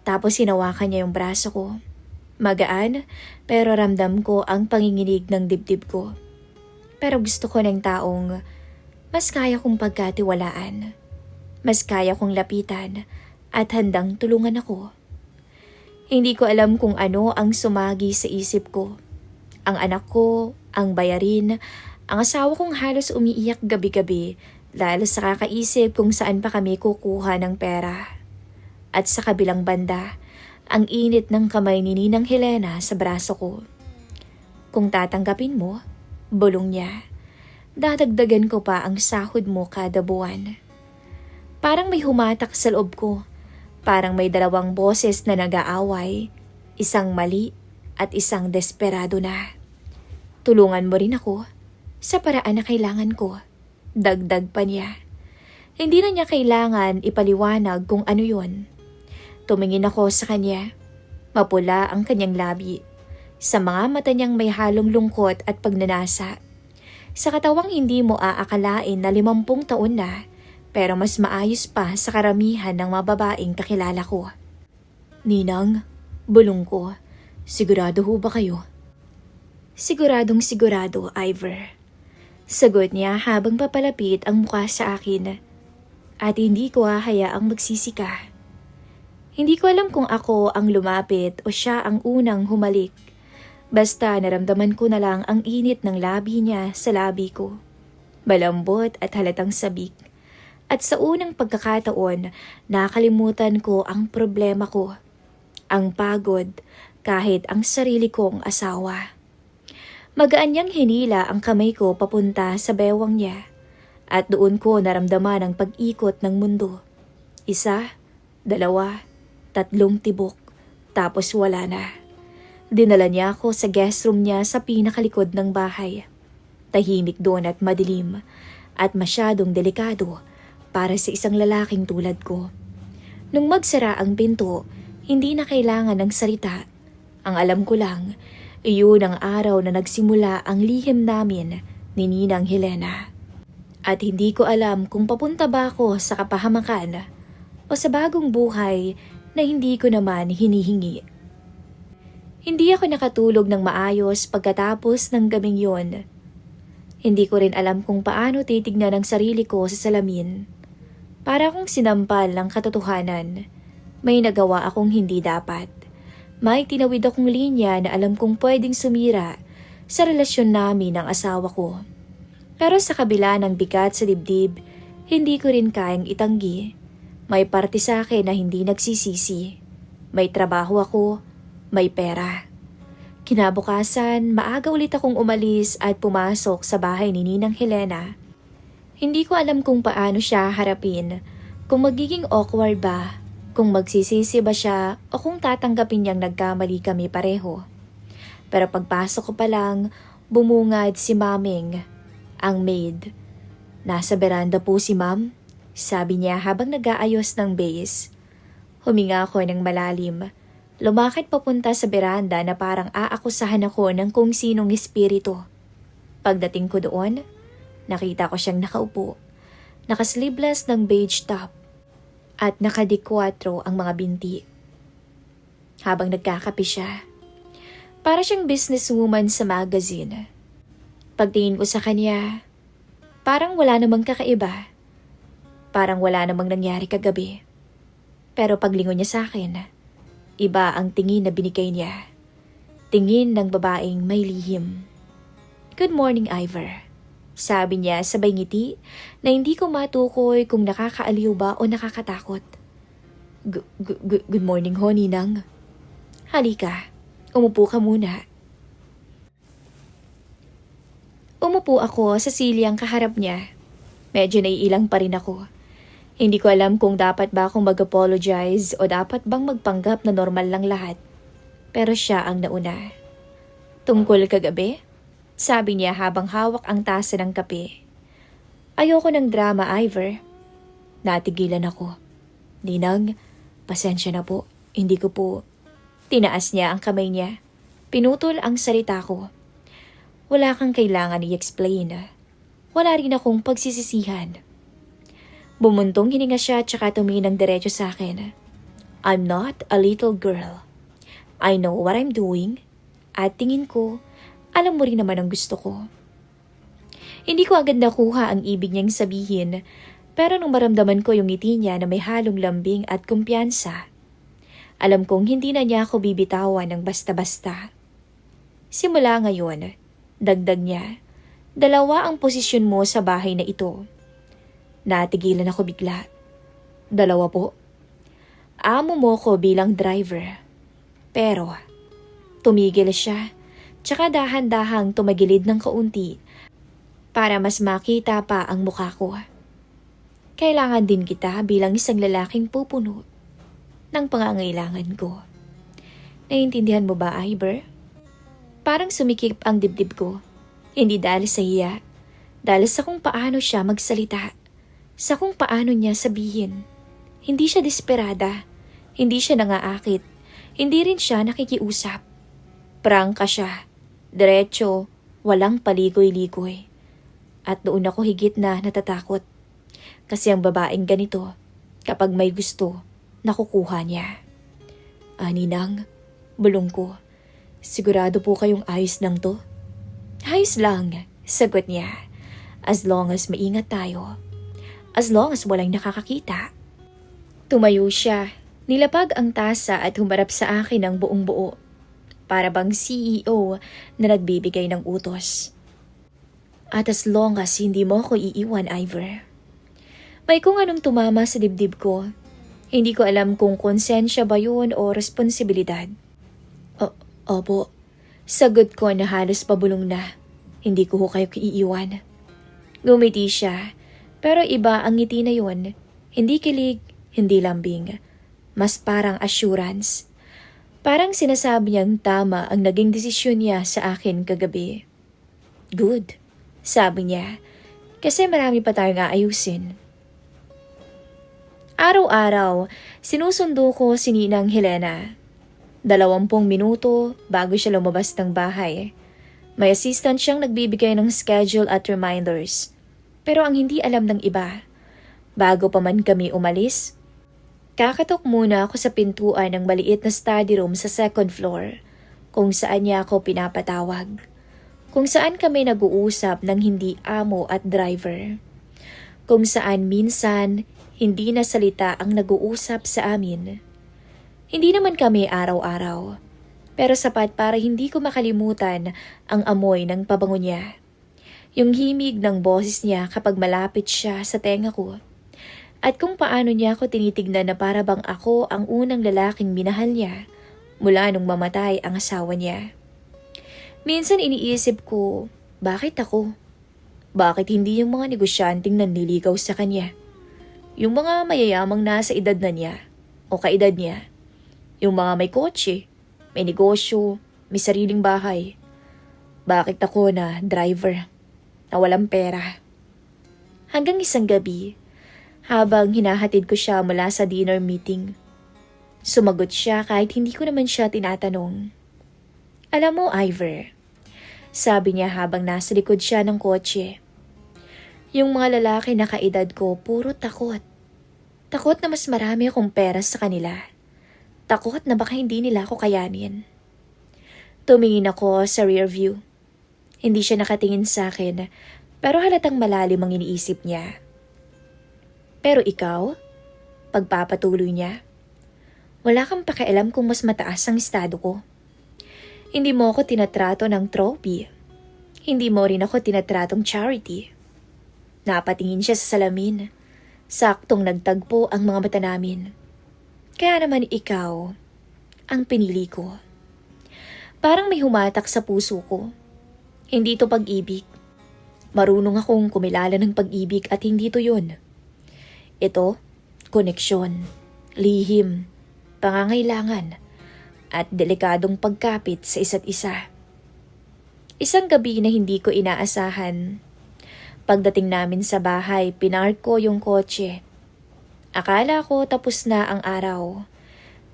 Tapos hinawakan niya yung braso ko. Magaan, pero ramdam ko ang panginginig ng dibdib ko. Pero gusto ko ng taong mas kaya kong pagkatiwalaan. Mas kaya kong lapitan at handang tulungan ako. Hindi ko alam kung ano ang sumagi sa isip ko. Ang anak ko, ang bayarin, ang asawa kong halos umiiyak gabi-gabi lalo sa kakaisip kung saan pa kami kukuha ng pera. At sa kabilang banda, ang init ng kamay ni Ninang Helena sa braso ko. "Kung tatanggapin mo," bulong niya, "dadagdagan ko pa ang sahod mo kada buwan." Parang may humatak sa loob ko. Parang may dalawang boses na nag-aaway. Isang mali at isang desperado na. "Tulungan mo rin ako sa paraan na kailangan ko." Dagdag pa niya. Hindi na niya kailangan ipaliwanag kung ano yun. Tumingin ako sa kanya. Mapula ang kanyang labi. Sa mga mata niyang may halong lungkot at pagnanasa. Sa katawang hindi mo aakalain na 50 taon na, pero mas maayos pa sa karamihan ng mga babaeng kakilala ko. "Ninang," bulong ko, "sigurado ho ba kayo?" "Siguradong sigurado, Ivor." Sagot niya habang papalapit ang mukha sa akin. At hindi ko hahayaang magsisika. Hindi ko alam kung ako ang lumapit o siya ang unang humalik. Basta naramdaman ko na lang ang init ng labi niya sa labi ko. Malambot at halatang sabik. At sa unang pagkakataon, nakalimutan ko ang problema ko. Ang pagod, kahit ang sarili kong asawa. Magaan niyang hinila ang kamay ko papunta sa bewang niya. At doon ko naramdaman ang pag-ikot ng mundo. 1, 2, 3 tibok. Tapos wala na. Dinala niya ako sa guest room niya sa pinakalikod ng bahay. Tahimik doon at madilim. At masyadong delikado para sa isang lalaking tulad ko. Nung magsara ang pinto, hindi na kailangan ng salita. Ang alam ko lang, iyon ang araw na nagsimula ang lihim namin ni Ninang Helena. At hindi ko alam kung papunta ba ako sa kapahamakan o sa bagong buhay na hindi ko naman hinihingi. Hindi ako nakatulog ng maayos pagkatapos ng gabing yon. Hindi ko rin alam kung paano titignan ang sarili ko sa salamin. Para akong sinampal ng katotohanan. May nagawa akong hindi dapat. May tinawid akong linya na alam kong pwedeng sumira sa relasyon namin ng asawa ko. Pero sa kabila ng bigat sa dibdib, hindi ko rin kayang itanggi. May parte sa akin na hindi nagsisisi. May trabaho ako, may pera. Kinabukasan, maaga ulit akong umalis at pumasok sa bahay ni Ninang Helena. Hindi ko alam kung paano siya harapin, kung magiging awkward ba, kung magsisisi ba siya o kung tatanggapin niyang nagkamali kami pareho. Pero pagpasok ko pa lang, bumungad si Maming, ang maid. Nasa beranda po si Ma'am, sabi niya habang nag-aayos ng base. Huminga ako ng malalim. Lumakad papunta sa beranda na parang aakusahan ako ng kung sinong espiritu. Pagdating ko doon, nakita ko siyang nakaupo. Nakasleeveless ng beige top at nakadikwatro ang mga binti. Habang nagkakape siya, para siyang businesswoman sa magazine. Pagtingin ko sa kanya, parang wala namang kakaiba. Parang wala namang nangyari kagabi. Pero paglingon niya sa akin, iba ang tingin na binigay niya. Tingin ng babaeng may lihim. "Good morning, Ivor." Sabi niya sabay ngiti na hindi ko matukoy kung nakakaaliw ba o nakakatakot. Good morning ho, Ninang." "Halika, umupo ka muna." Umupo ako sa silyang kaharap niya. Medyo naiilang pa rin ako. Hindi ko alam kung dapat ba akong mag-apologize o dapat bang magpanggap na normal lang lahat. Pero siya ang nauna. "Tungkol kagabi?" sabi niya habang hawak ang tasa ng kape. "Ayoko ng drama, Ivor." Natigilan ako. "Ninang, pasensya na po. Hindi ko po..." Tinaas niya ang kamay niya. Pinutol ang salita ko. "Wala kang kailangan i-explain. Wala rin akong pagsisisihan." Bumuntong hininga siya tsaka tumingin ng diretso sa akin. "I'm not a little girl. I know what I'm doing." At tingin ko, alam mo rin naman ang gusto ko. Hindi ko agad nakuha ang ibig niyang sabihin, pero nung maramdaman ko yung ngiti niya na may halong lambing at kumpiyansa, alam kong hindi na niya ako bibitawan ng basta-basta. "Simula ngayon," dagdag niya, "dalawa ang posisyon mo sa bahay na ito." Natigilan ako bigla. "Dalawa po?" "Amo mo ko bilang driver." Pero tumigil siya. Tsaka dahan-dahang tumagilid ng kaunti para mas makita pa ang mukha ko. "Kailangan din kita bilang isang lalaking pupuno ng pangangailangan ko. Naiintindihan mo ba, Ivor?" Parang sumikip ang dibdib ko. Hindi dahil sa iya, dahil sa kung paano siya magsalita, sa kung paano niya sabihin. Hindi siya desperada, hindi siya nangaakit, hindi rin siya nakikiusap. Prangka siya. Diretso, walang paligoy-ligoy. At doon ako higit na natatakot. Kasi ang babaeng ganito, kapag may gusto, nakukuha niya. "Ninang," bulong ko, "sigurado po kayong ayos lang to?" "Ayos lang," sagot niya. "As long as maingat tayo. As long as walang nakakakita." Tumayo siya, nilapag ang tasa at humarap sa akin ng buong buo. Para bang CEO na nagbibigay ng utos. "At as long as hindi mo ako iiwan, Ivor." May kung anong tumama sa dibdib ko. Hindi ko alam kung konsensya ba yun o responsibilidad. Opo, sagot ko na halos pabulong na. "Hindi ko ho kayo iiwan." Gumiti siya, pero iba ang ngiti na yun. Hindi kilig, hindi lambing. Mas parang assurance. Parang sinasabi niyang tama ang naging desisyon niya sa akin kagabi. "Good," sabi niya, "kasi marami pa tayong aayusin." Araw-araw, sinusundo ko si Ninang Helena. 20 minuto bago siya lumabas ng bahay. May assistant siyang nagbibigay ng schedule at reminders. Pero ang hindi alam ng iba, bago pa man kami umalis, Kakatok muna ako sa pintuan ng maliit na study room sa second floor, kung saan niya ako pinapatawag. Kung saan kami nag-uusap ng hindi amo at driver. Kung saan minsan hindi na salita ang nag-uusap sa amin. Hindi naman kami araw-araw, pero sapat para hindi ko makalimutan ang amoy ng pabango niya. Yung himig ng boses niya kapag malapit siya sa tenga ko. At kung paano niya ako tinitignan na para bang ako ang unang lalaking minahal niya mula nung mamatay ang asawa niya. Minsan iniisip ko, bakit ako? Bakit hindi yung mga negosyanteng nanliligaw sa kanya? Yung mga mayayamang nasa edad na niya o kaedad niya. Yung mga may kotse, may negosyo, may sariling bahay. Bakit ako na driver na walang pera? Hanggang isang gabi, habang hinahatid ko siya mula sa dinner meeting, sumagot siya kahit hindi ko naman siya tinatanong. Alam mo, Ivor, sabi niya habang nasa likod siya ng kotse. Yung mga lalaki na kaedad ko, puro takot. Takot na mas marami akong pera sa kanila. Takot na baka hindi nila ako kayanin. Tumingin ako sa rear view. Hindi siya nakatingin sa akin, pero halatang malalim ang iniisip niya. Pero ikaw, pagpapatuloy niya, wala kang pakialam kung mas mataas ang estado ko. Hindi mo ako tinatrato ng trophy. Hindi mo rin ako tinatratong charity. Napatingin siya sa salamin. Saktong nagtagpo ang mga mata namin. Kaya naman ikaw ang pinili ko. Parang may humatak sa puso ko. Hindi to pag-ibig. Marunong akong kumilala ng pag-ibig at hindi to yun. Ito, koneksyon, lihim, pangangailangan, at delikadong pagkapit sa isa't isa. Isang gabi na hindi ko inaasahan. Pagdating namin sa bahay, pinark ko yung kotse. Akala ko tapos na ang araw,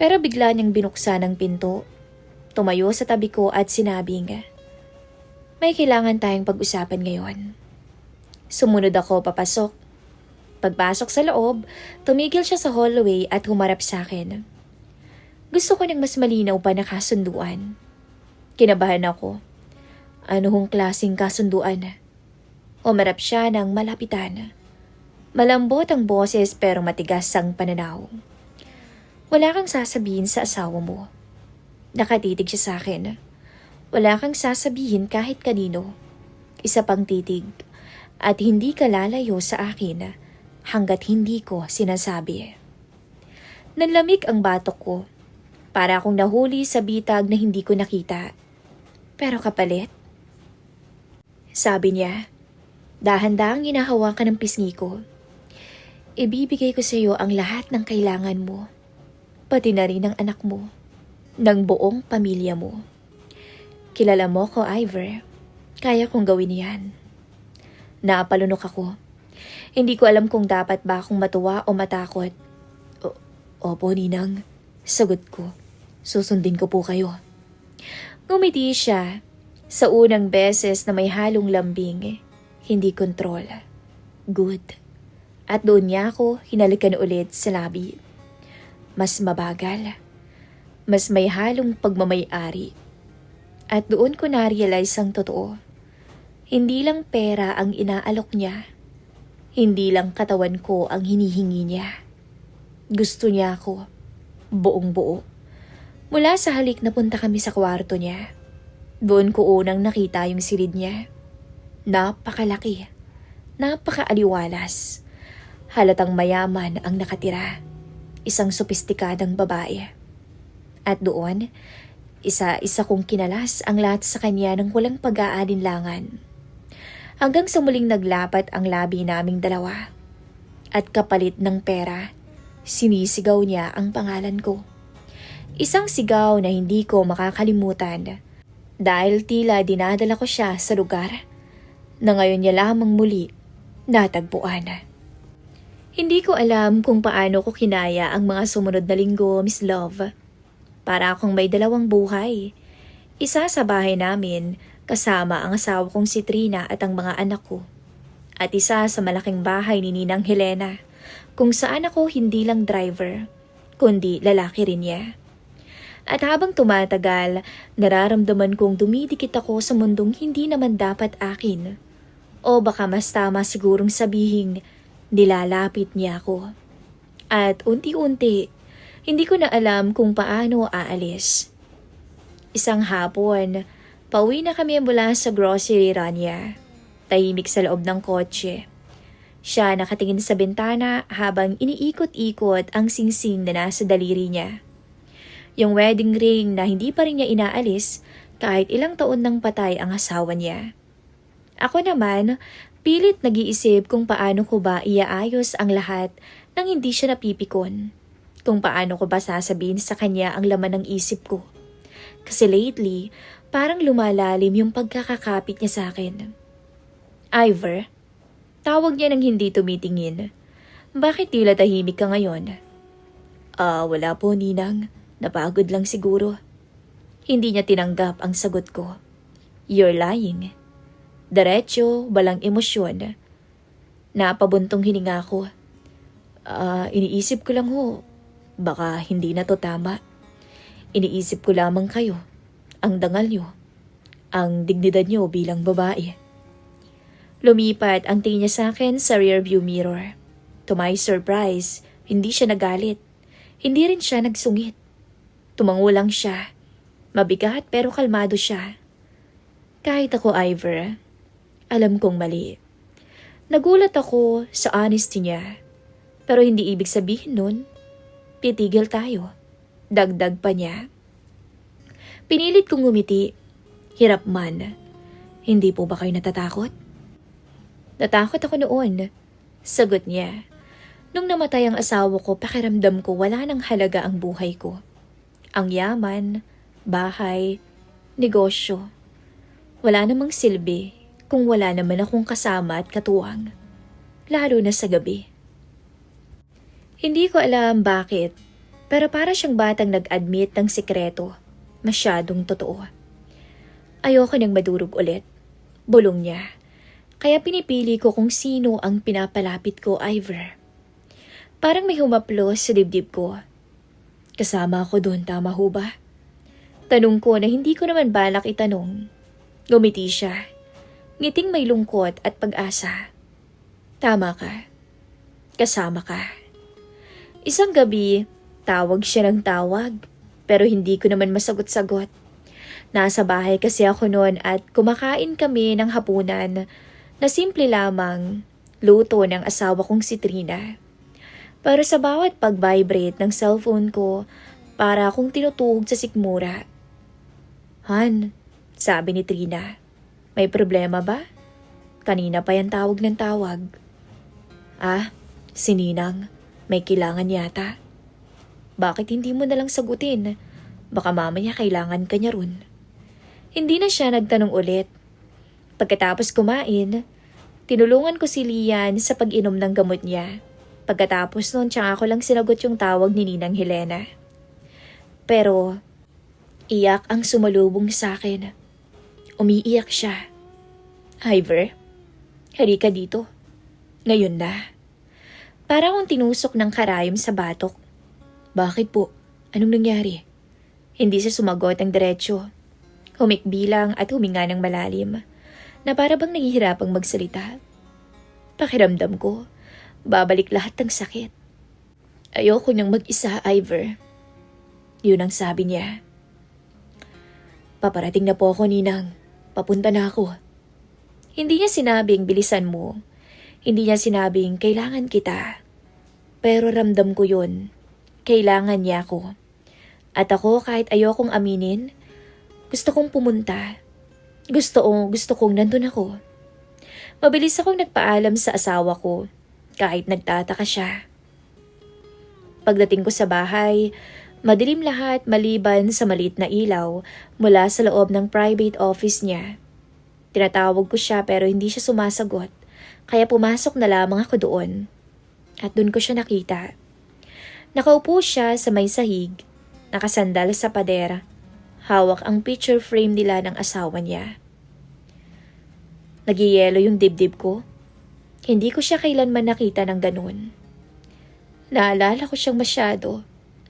pero bigla niyang binuksan ang pinto. Tumayo sa tabi ko at sinabing, may kailangan tayong pag-usapan ngayon. Sumunod ako papasok. Pagpasok sa loob, tumigil siya sa hallway at humarap sa akin. Gusto ko ng mas malinaw pa na kasunduan. Kinabahan ako. Ano hong klaseng kasunduan? Humarap siya ng malapitan. Malambot ang boses pero matigas ang pananaw. Wala kang sasabihin sa asawa mo. Nakatitig siya sa akin. Wala kang sasabihin kahit kanino. Isa pang titig. At hindi ka lalayo sa akin hanggat hindi ko sinasabi. Nanlamig ang batok ko. Para akong nahuli sa bitag na hindi ko nakita. Pero kapalit? Sabi niya, dahan-dahang hinahawakan ng pisngi ko. Ibibigay ko sa iyo ang lahat ng kailangan mo. Pati na rin ang anak mo. Ng buong pamilya mo. Kilala mo ko, Ivor. Kaya kong gawin yan. Napalunok ako. Hindi ko alam kung dapat ba akong matuwa o matakot. Opo, Ninang. Sagot ko. Susundin ko po kayo. Ngumiti siya. Sa unang beses na may halong lambing, hindi kontrol. Good. At doon niya ako hinalikan ulit sa labi. Mas mabagal. Mas may halong pagmamay-ari. At doon ko na-realize ang totoo. Hindi lang pera ang inaalok niya. Hindi lang katawan ko ang hinihingi niya. Gusto niya ako. Buong buo. Mula sa halik na punta kami sa kwarto niya. Doon ko unang nakita yung silid niya. Napakalaki. Napakaaliwalas. Halatang mayaman ang nakatira. Isang sopistikadang babae. At doon, isa-isa kong kinalas ang lahat sa kanya ng walang pag-aalinlangan. Hanggang sa muling naglapat ang labi naming dalawa. At kapalit ng pera, sinisigaw niya ang pangalan ko. Isang sigaw na hindi ko makakalimutan dahil tila dinadala ko siya sa lugar na ngayon niya lamang muli natagpuan. Hindi ko alam kung paano ko kinaya ang mga sumunod na linggo, Miss Love. Para akong may dalawang buhay. Isa sa bahay namin kasama ang asawa kong si Trina at ang mga anak ko. At isa sa malaking bahay ni Ninang Helena kung saan ako hindi lang driver, kundi lalaki rin niya. At habang tumatagal, nararamdaman kong dumidikit ako sa mundong hindi naman dapat akin. O baka mas tama sigurong sabihing nilalapit niya ako. At unti-unti, hindi ko na alam kung paano aalis. Isang hapon, pauwi na kami mula sa grocery run niya. Tahimik sa loob ng kotse. Siya nakatingin sa bintana habang iniikot-ikot ang singsing na nasa daliri niya. Yung wedding ring na hindi pa rin niya inaalis kahit ilang taon nang patay ang asawa niya. Ako naman, pilit nag-iisip kung paano ko ba iaayos ang lahat nang hindi siya napipikon. Kung paano ko ba sasabihin sa kanya ang laman ng isip ko. Kasi lately, parang lumalalim yung pagkakakapit niya sa akin. Ivor, tawag niya nang hindi tumitingin. Bakit tila tahimik ka ngayon? Wala po, Ninang. Napagod lang siguro. Hindi niya tinanggap ang sagot ko. You're lying. Diretso, walang emosyon. Napabuntong hininga ko. Iniisip ko lang ho. Baka hindi na to tama. Iniisip ko lamang kayo. Ang dangal niyo. Ang dignidad niyo bilang babae. Lumipat ang tingin niya sa akin sa rearview mirror. To my surprise, hindi siya nagalit. Hindi rin siya nagsungit. Tumango lang siya. Mabigat pero kalmado siya. Kahit ako, Ivor, alam kong mali. Nagulat ako sa honesty niya. Pero hindi ibig sabihin nun, titigil tayo. Dagdag pa niya. Pinilit kong ngumiti. Hirap man. Hindi po ba kayo natatakot? Natakot ako noon. Sagot niya. Nung namatay ang asawa ko, pakiramdam ko wala nang halaga ang buhay ko. Ang yaman, bahay, negosyo. Wala namang silbi kung wala naman akong kasama at katuwang. Lalo na sa gabi. Hindi ko alam bakit, pero para siyang batang nag-admit ng sikreto. Masyadong totoo. Ayoko nang madurog ulit. Bulong niya. Kaya pinipili ko kung sino ang pinapalapit ko, Ivor. Parang may humaplos sa dibdib ko. Kasama ako doon, tama ho ba? Tanong ko na hindi ko naman balak itanong. Gumiti siya. Ngiting may lungkot at pag-asa. Tama ka. Kasama ka. Isang gabi, tawag siya ng tawag. Pero hindi ko naman masagot-sagot. Nasa bahay kasi ako noon at kumakain kami ng hapunan na simple lamang luto ng asawa kong si Trina. Pero sa bawat pag-vibrate ng cellphone ko, para akong tinutuhog sa sikmura. Han, sabi ni Trina, may problema ba? Kanina pa yan tawag ng tawag. Si Ninang, may kailangan yata. Bakit hindi mo nalang sagutin? Baka mamaya kailangan ka niya ron. Hindi na siya nagtanong ulit. Pagkatapos kumain, tinulungan ko si Lian sa pag-inom ng gamot niya. Pagkatapos noon, tsaka ako lang sinagot yung tawag ni Ninang Helena. Pero, iyak ang sumalubong sa akin. Umiiyak siya. Ivor, halika dito. Ngayon na. Parang akong tinusok ng karayom sa batok. Bakit po? Anong nangyari? Hindi siya sumagot ng diretsyo. Humikbilang at huminga ng malalim, na para bang naghihirapang magsalita. Pakiramdam ko, babalik lahat ng sakit. Ayoko nang mag-isa, Ivor. Yun ang sabi niya. Paparating na po ako, Ninang. Papunta na ako. Hindi niya sinabing bilisan mo. Hindi niya sinabing kailangan kita. Pero ramdam ko yun. Kailangan niya ako. At ako kahit ayokong aminin, gusto kong pumunta. Gusto kong nandun ako. Mabilis akong nagpaalam sa asawa ko. Kahit nagtataka siya. Pagdating ko sa bahay, madilim lahat maliban sa maliit na ilaw mula sa loob ng private office niya. Tinatawag ko siya pero hindi siya sumasagot, kaya pumasok na lamang ako doon. At doon ko siya nakita. Nakaupo siya sa may sahig, nakasandal sa pader. Hawak ang picture frame nila ng asawa niya. Nagyayelo yung dibdib ko. Hindi ko siya kailanman nakita ng ganun. Naalala ko siyang masyado.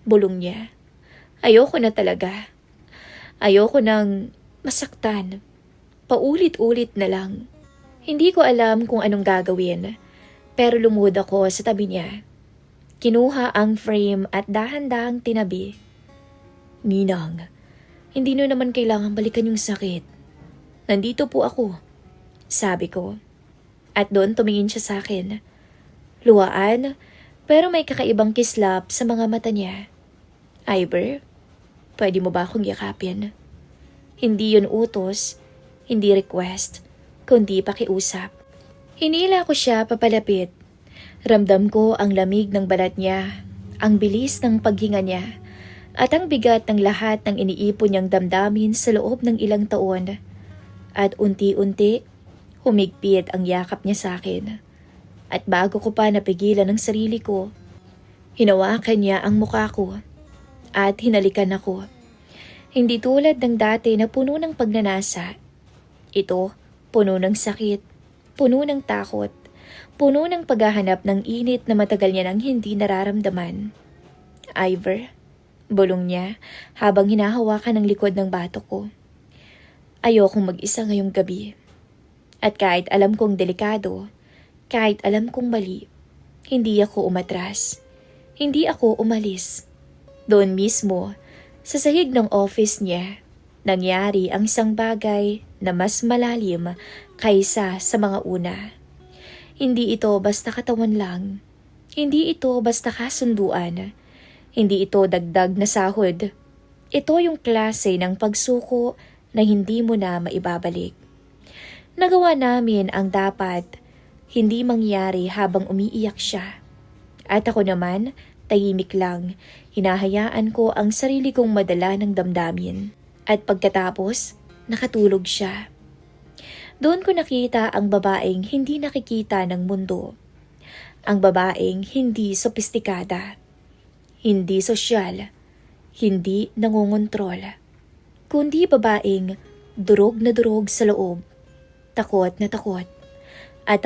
Bulong niya. Ayoko na talaga. Ayoko nang masaktan. Paulit-ulit na lang. Hindi ko alam kung anong gagawin, pero lumuhod ako sa tabi niya. Kinuha ang frame at dahan-dahang tinabi. Ninang, hindi nyo naman kailangan balikan yung sakit. Nandito po ako, sabi ko. At doon tumingin siya sa akin. Luhaan, pero may kakaibang kislap sa mga mata niya. Ivor, pwede mo ba akong yakapin? Hindi yun utos, hindi request, kundi pakiusap. Hinila ko siya papalapit. Ramdam ko ang lamig ng balat niya, ang bilis ng paghinga niya, at ang bigat ng lahat ng iniipon niyang damdamin sa loob ng ilang taon. At unti-unti, humigpit ang yakap niya sa akin. At bago ko pa napigilan ang sarili ko, hinawakan niya ang mukha ko at hinalikan ako. Hindi tulad ng dati na puno ng pagnanasa. Ito, puno ng sakit, puno ng takot, puno ng paghahanap ng init na matagal niya nang hindi nararamdaman. Ivor, bulong niya habang hinahawakan ang likod ng batok ko. Ayokong mag-isa ngayong gabi. At kahit alam kong delikado, kahit alam kong mali, hindi ako umatras. Hindi ako umalis. Doon mismo, sa sahig ng office niya, nangyari ang isang bagay na mas malalim kaysa sa mga una. Hindi ito basta katawan lang. Hindi ito basta kasunduan. Hindi ito dagdag na sahod. Ito yung klase ng pagsuko na hindi mo na maibabalik. Nagawa namin ang dapat hindi mangyari habang umiiyak siya. At ako naman, tahimik lang, hinahayaan ko ang sarili kong madala ng damdamin. At pagkatapos, nakatulog siya. Doon ko nakita ang babaeng hindi nakikita ng mundo. Ang babaeng hindi sopistikada, hindi sosyal, hindi nangungontrol. Kundi babaeng durog na durog sa loob, takot na takot. At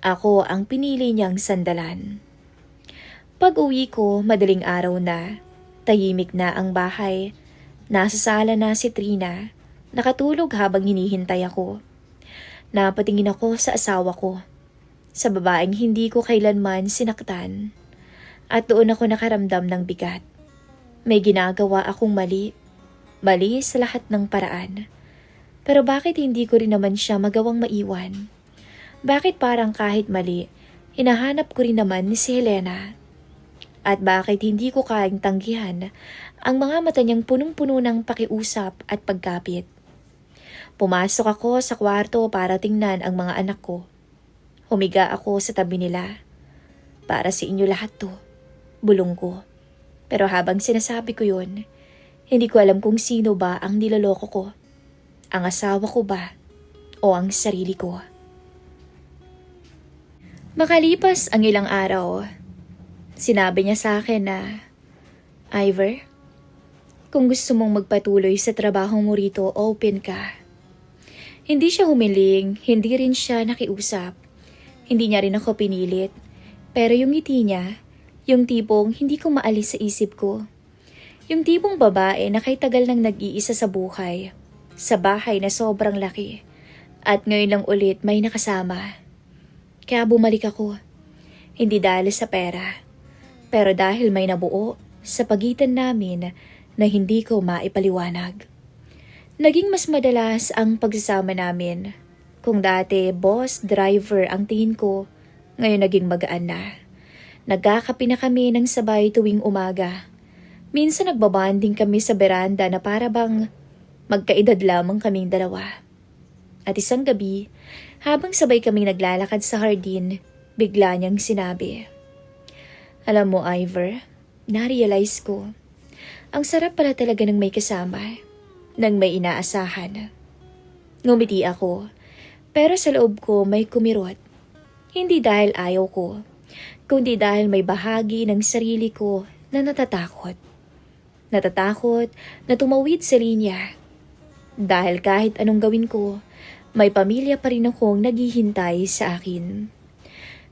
ako ang pinili niyang sandalan. Pag-uwi ko, madaling araw na, tahimik na ang bahay. Nasa sala na si Trina, nakatulog habang hinihintay ako. Napatingin ako sa asawa ko, sa babaeng hindi ko kailanman sinaktan. At doon ako nakaramdam ng bigat. May ginagawa akong mali sa lahat ng paraan. Pero bakit hindi ko rin naman siya magawang maiwan? Bakit parang kahit mali, hinahanap ko rin naman ni si Helena? At bakit hindi ko kayang tanggihan ang mga mata niyang punong-puno ng pakiusap at pagkapit? Pumasok ako sa kwarto para tingnan ang mga anak ko. Humiga ako sa tabi nila. Para sa inyo lahat to, bulong ko. Pero habang sinasabi ko yun, hindi ko alam kung sino ba ang niloloko ko. Ang asawa ko ba o ang sarili ko? Makalipas ang ilang araw, sinabi niya sa akin na, Ivor, kung gusto mong magpatuloy sa trabaho mo rito, open ka. Hindi siya humiling, hindi rin siya nakiusap. Hindi niya rin ako pinilit. Pero yung ngiti niya, yung tipong hindi ko maalis sa isip ko. Yung tipong babae na kay tagal nang nag-iisa sa buhay, sa bahay na sobrang laki, at ngayon lang ulit may nakasama. Kaya bumalik ako, hindi dahil sa pera, pero dahil may nabuo sa pagitan namin na hindi ko maipaliwanag. Naging mas madalas ang pagsasama namin. Kung dati boss, driver ang tingin ko, ngayon naging magaan na. Nagkakape na kami ng sabay tuwing umaga. Minsan nagbabanding kami sa beranda na para bang magkaedad lamang kaming dalawa. At isang gabi, habang sabay kaming naglalakad sa hardin, bigla niyang sinabi, Alam mo, Ivor, na-realize ko, ang sarap pala talaga ng may kasama, ng may inaasahan. Ngumiti ako, pero sa loob ko may kumirot. Hindi dahil ayaw ko, kundi dahil may bahagi ng sarili ko na natatakot. Natatakot na tumawid sa linya. Dahil kahit anong gawin ko, may pamilya pa rin akong naghihintay sa akin.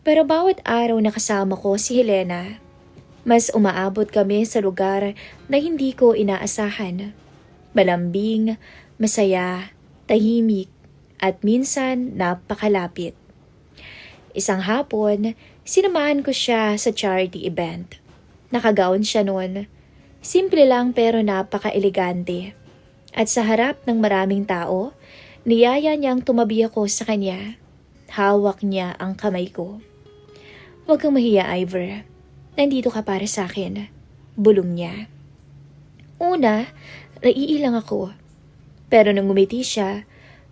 Pero bawat araw na kasama ko si Helena, Mas umaabot kami sa lugar na hindi ko inaasahan. Malambing, masaya, tahimik, at minsan napakalapit. Isang hapon, sinamahan ko siya sa charity event. Nakagaon siya noon. Simple lang pero napaka-elegante. At sa harap ng maraming tao, niyaya niyang tumabi ako sa kanya. Hawak niya ang kamay ko. Huwag kang mahiya, Ivor. Nandito ka para sa akin. Bulong niya. Una, naiilang ako. Pero nang ngumiti siya,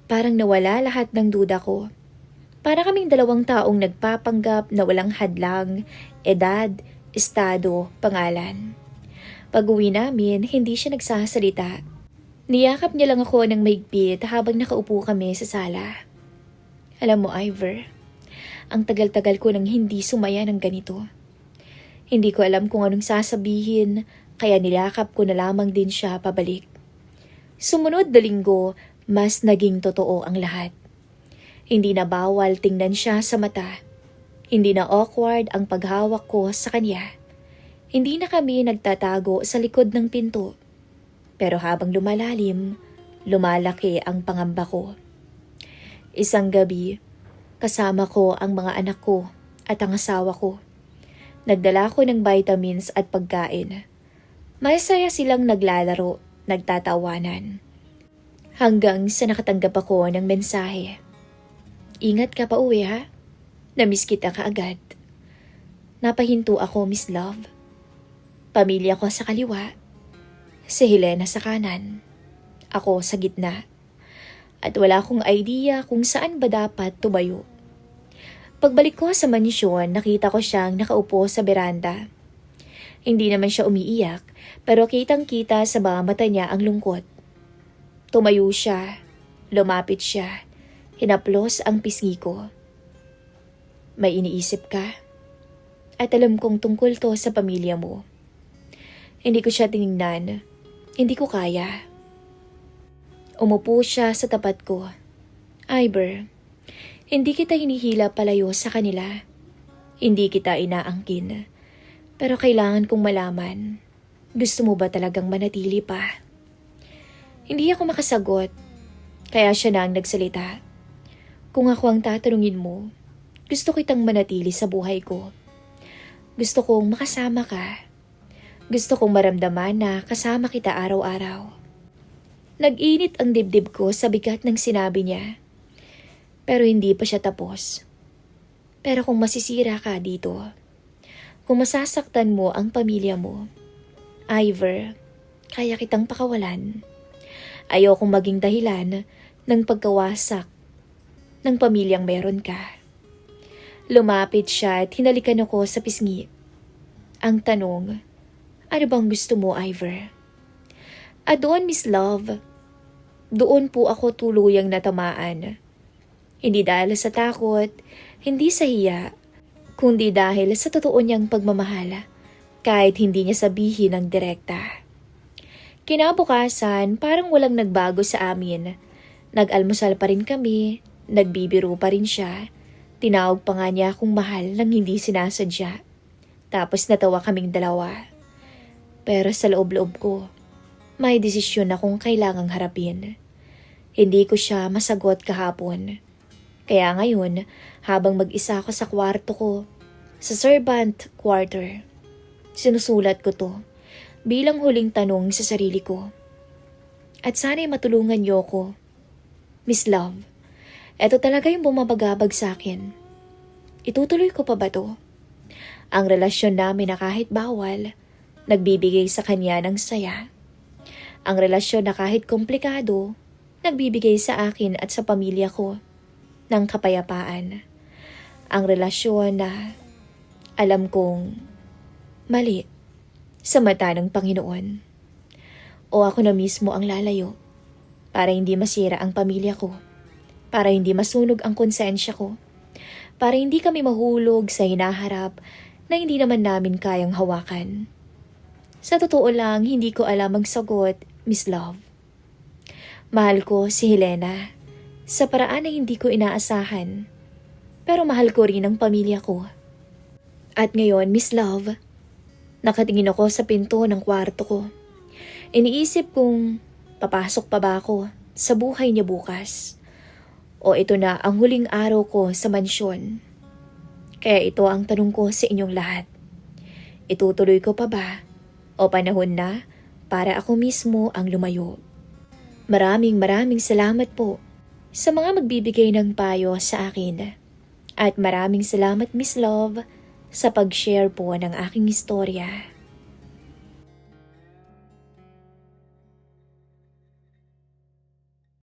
parang nawala lahat ng duda ko. Para kaming dalawang taong nagpapanggap na walang hadlang, edad, estado, pangalan. Pag-uwi namin, hindi siya nagsasalita. Niyakap niya lang ako ng mahigpit habang nakaupo kami sa sala. Alam mo, Ivor, ang tagal-tagal ko nang hindi sumaya ng ganito. Hindi ko alam kung anong sasabihin, kaya nilakap ko na lamang din siya pabalik. Sumunod na linggo, mas naging totoo ang lahat. Hindi na bawal tingnan siya sa mata. Hindi na awkward ang paghawak ko sa kanya. Hindi na kami nagtatago sa likod ng pinto. Pero habang lumalalim, lumalaki ang pangamba ko. Isang gabi, kasama ko ang mga anak ko at ang asawa ko. Nagdala ko ng vitamins at pagkain. Masaya silang naglalaro, nagtatawanan. Hanggang sa nakatanggap ako ng mensahe. Ingat ka pa uwi ha? Namiss kita kaagad. Napahinto ako, Miss Love. Pamilya ko sa kaliwa. Si Helena sa kanan. Ako sa gitna. At wala akong idea kung saan ba dapat tumayo. Pagbalik ko sa mansyon, nakita ko siyang nakaupo sa beranda. Hindi naman siya umiiyak, pero kitang-kita sa mga mata niya ang lungkot. Tumayo siya, lumapit siya, hinaplos ang pisngi ko. May iniisip ka? At alam kong tungkol to sa pamilya mo. Hindi ko siya tinignan, hindi ko kaya. Umupo siya sa tapat ko. Ivor, hindi kita hinihila palayo sa kanila. Hindi kita inaangkin. Pero kailangan kong malaman, gusto mo ba talagang manatili pa? Hindi ako makasagot, kaya siya na ang nagsalita. Kung ako ang tatanungin mo, gusto kitang manatili sa buhay ko. Gusto kong makasama ka. Gusto kong maramdaman na kasama kita araw-araw. Nag-init ang dibdib ko sa bigat ng sinabi niya. Pero hindi pa siya tapos. Pero kung masisira ka dito, kung masasaktan mo ang pamilya mo, Ivor, kaya kitang pakawalan. Ayokong maging dahilan ng pagkawasak ng pamilyang meron ka. Lumapit siya at hinalikan ako sa pisngi. Ang tanong, ano bang gusto mo, Ivor? Doon, Miss Love. Doon po ako tuluyang natamaan. Hindi dahil sa takot, hindi sa hiya, kundi dahil sa totoo niyang pagmamahal, kahit hindi niya sabihin ng direkta. Kinabukasan, parang walang nagbago sa amin. Nag-almusal pa rin kami, nagbibiro pa rin siya. Tinawag pa nga niya akong mahal nang hindi sinasadya. Tapos natawa kaming dalawa. Pero sa loob-loob ko, may desisyon akong kailangang harapin. Hindi ko siya masagot kahapon. Kaya ngayon, habang mag-isa ako sa kwarto ko, sa servant quarter, sinusulat ko to bilang huling tanong sa sarili ko. At sana'y matulungan niyo ko. Miss Love, eto talaga yung bumabagabag sa akin. Itutuloy ko pa ba to? Ang relasyon namin na kahit bawal, nagbibigay sa kanya ng saya. Ang relasyon na kahit komplikado, nagbibigay sa akin at sa pamilya ko ng kapayapaan. Ang relasyon na alam kong mali sa mata ng Panginoon. O ako na mismo ang lalayo para hindi masira ang pamilya ko, para hindi masunog ang konsensya ko, para hindi kami mahulog sa hinaharap na hindi naman namin kayang hawakan. Sa totoo lang, hindi ko alam ang sagot, Miss Love. Mahal ko si Helena sa paraan na hindi ko inaasahan, pero mahal ko rin ang pamilya ko. At ngayon, Miss Love, Nakatingin ako sa pinto ng kwarto ko. Iniisip kung papasok pa ba ako sa buhay niya bukas. O ito na ang huling araw ko sa mansyon. Kaya ito ang tanong ko sa inyong lahat. Itutuloy ko pa ba? O panahon na para ako mismo ang lumayo? Maraming salamat po sa mga magbibigay ng payo sa akin. At maraming salamat Miss Love sa pag-share po ng aking istorya.